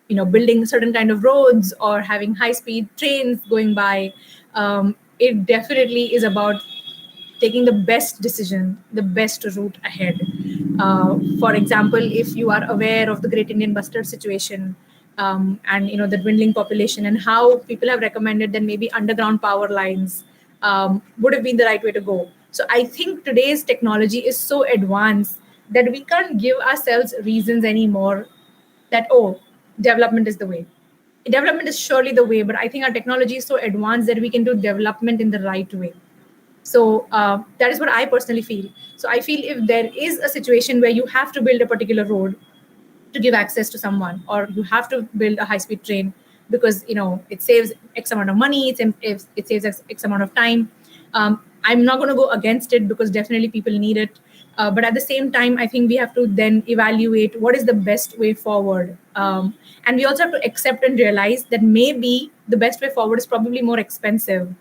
H: building certain kind of roads or having high speed trains going by. It definitely is about taking the best decision, the best route ahead. For example, if you are aware of the Great Indian Bustard situation, and the dwindling population, and how people have recommended that maybe underground power lines would have been the right way to go. So I think today's technology is so advanced that we can't give ourselves reasons anymore that, oh, development is the way. Development is surely the way, but I think our technology is so advanced that we can do development in the right way. So that is what I personally feel. So I feel if there is a situation where you have to build a particular road to give access to someone, or you have to build a high-speed train because it saves X amount of money, it saves X amount of time. I'm not going to go against it, because definitely people need it. But at the same time, I think we have to then evaluate what is the best way forward. And we also have to accept and realize that maybe the best way forward is probably more expensive.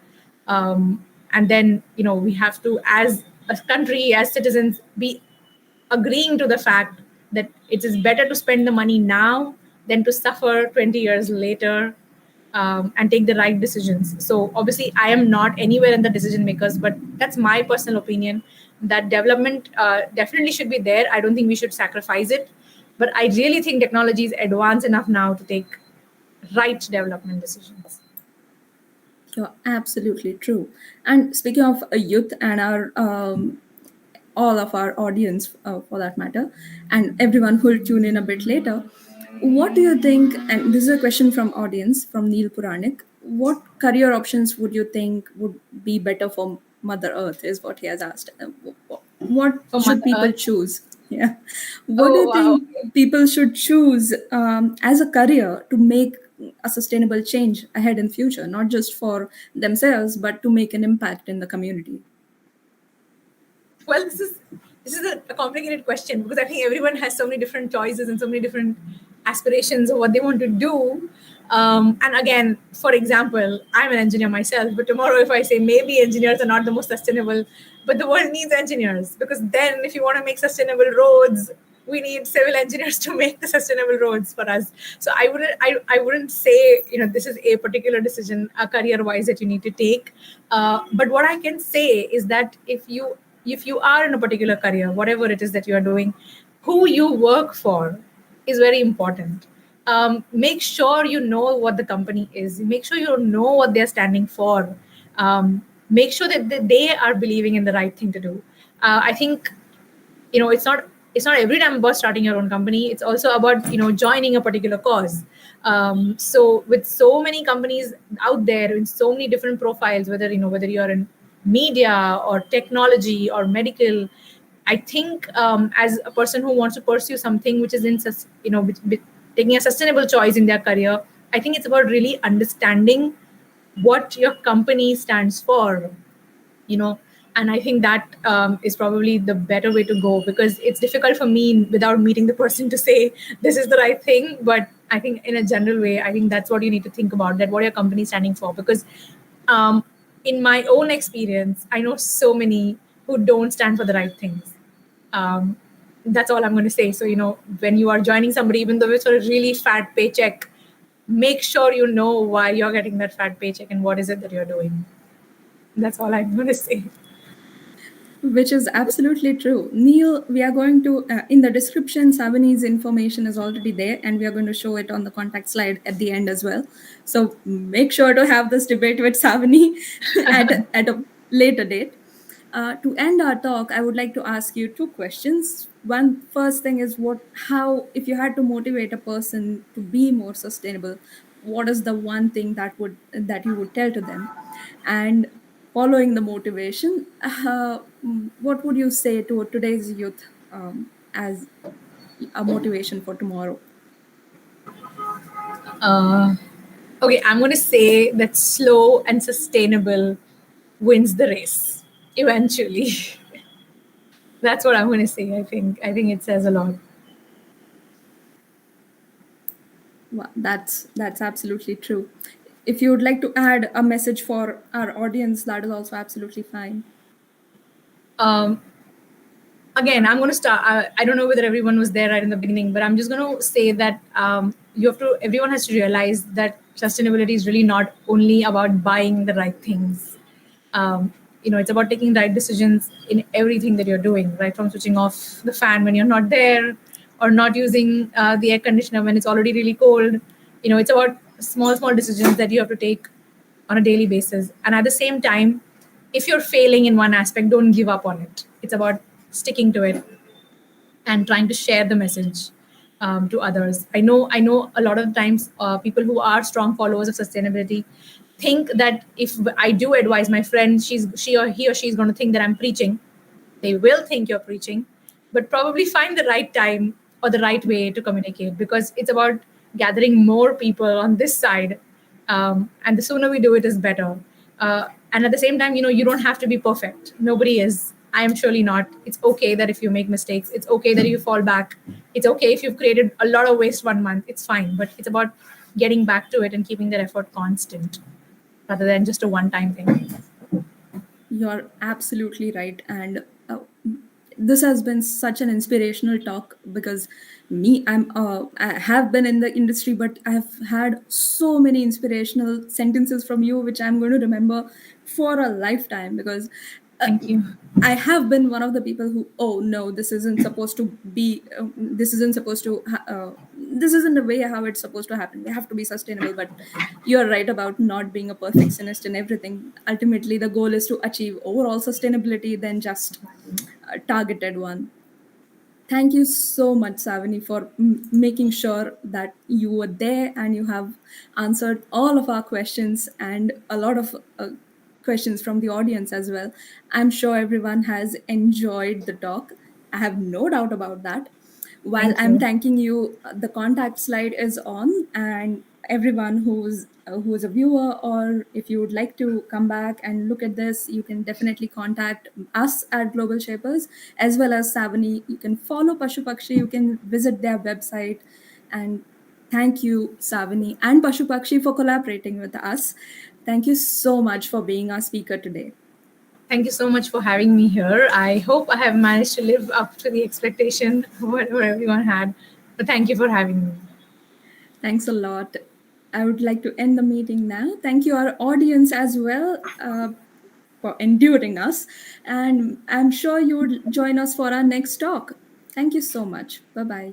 H: And then we have to, as a country, as citizens, be agreeing to the fact that it is better to spend the money now than to suffer 20 years later, and take the right decisions. So obviously I am not anywhere in the decision makers, but that's my personal opinion, that development definitely should be there. I don't think we should sacrifice it, but I really think technology is advanced enough now to take right development decisions.
E: You're absolutely true. And speaking of youth and our all of our audience, for that matter, and everyone who will tune in a bit later, what do you think? And this is a question from audience, from Neil Puranik. What career options would you think would be better for Mother Earth? Is what he has asked. What
H: For
E: should
H: Mother
E: people
H: Earth?
E: choose? Yeah. What
H: Oh,
E: do you
H: wow.
E: think people should choose as a career to make a sustainable change ahead in future, not just for themselves, but to make an impact in the community?
H: Well, this is a complicated question, because I think everyone has so many different choices and so many different aspirations of what they want to do. And again, for example, I'm an engineer myself, but tomorrow if I say maybe engineers are not the most sustainable, but the world needs engineers, because then if you want to make sustainable roads, we need civil engineers to make the sustainable roads for us. So I wouldn't say this is a particular decision career wise that you need to take. But what I can say is that if you are in a particular career, whatever it is that you are doing, who you work for is very important. Make sure you know what the company is. Make sure you know what they're standing for. Make sure that they are believing in the right thing to do. I think it's not every time about starting your own company. It's also about joining a particular cause. So with so many companies out there in so many different profiles, whether you're in media or technology or medical, I think as a person who wants to pursue something which is taking a sustainable choice in their career, I think it's about really understanding what your company stands for. And I think that is probably the better way to go, because it's difficult for me without meeting the person to say this is the right thing. But I think in a general way, I think that's what you need to think about, that what your company is standing for. Because in my own experience, I know so many who don't stand for the right things. Um, that's all I'm going to say. So, when you are joining somebody, even though it's a really fat paycheck, make sure you know why you're getting that fat paycheck and what is it that you're doing. That's all I'm going to say.
E: Which is absolutely true. Neil, we are going to, in the description, Savini's information is already there, and we are going to show it on the contact slide at the end as well. So make sure to have this debate with Savini at a later date. To end our talk, I would like to ask you two questions. One first thing is how, if you had to motivate a person to be more sustainable, what is the one thing that you would tell to them? And following the motivation, what would you say to today's youth as a motivation for tomorrow?
H: Okay, I'm going to say that slow and sustainable wins the race eventually. That's what I'm going to say. I think it says a lot.
E: Well, that's absolutely true. If you would like to add a message for our audience, that is also absolutely fine.
H: Again, I'm going to start. I don't know whether everyone was there right in the beginning, but I'm just going to say that everyone has to realize that sustainability is really not only about buying the right things. It's about taking right decisions in everything that you're doing, right from switching off the fan when you're not there, or not using the air conditioner when it's already really cold. It's about small decisions that you have to take on a daily basis. And at the same time, if you're failing in one aspect, don't give up on it. It's about sticking to it and trying to share the message to others. I know a lot of times people who are strong followers of sustainability think that if I do advise my friend, he or she is going to think that I'm preaching. They will think you're preaching, but probably find the right time or the right way to communicate, because it's about gathering more people on this side. And the sooner we do it is better. And at the same time, you don't have to be perfect. Nobody is. I am surely not. It's okay that if you make mistakes, it's okay that you fall back. It's okay if you've created a lot of waste one month. It's fine. But it's about getting back to it and keeping that effort constant rather than just a one-time thing.
E: You're absolutely right. And this has been such an inspirational talk, because I have been in the industry, but I have had so many inspirational sentences from you, which I'm going to remember for a lifetime, because
H: Thank you.
E: I have been one of the people who, oh no, this isn't supposed to be, this isn't supposed to, this isn't the way how it's supposed to happen. We have to be sustainable. But you're right about not being a perfectionist in everything. Ultimately, the goal is to achieve overall sustainability than just a targeted one. Thank you so much, Savini, for making sure that you were there and you have answered all of our questions and a lot of questions from the audience as well. I'm sure everyone has enjoyed the talk. I have no doubt about that. While
H: Thank
E: I'm
H: you.
E: thanking you, the contact slide is on, and everyone who's a viewer, or if you would like to come back and look at this, you can definitely contact us at Global Shapers, as well as Savini. You can follow Pashu Pakshi, you can visit their website. And thank you, Savini and Pashu Pakshi, for collaborating with us. Thank you so much for being our speaker today.
H: Thank you so much for having me here. I hope I have managed to live up to the expectation whatever everyone had. But thank you for having me.
E: Thanks a lot. I would like to end the meeting now. Thank you, our audience, as well, for enduring us. And I'm sure you would join us for our next talk. Thank you so much. Bye bye.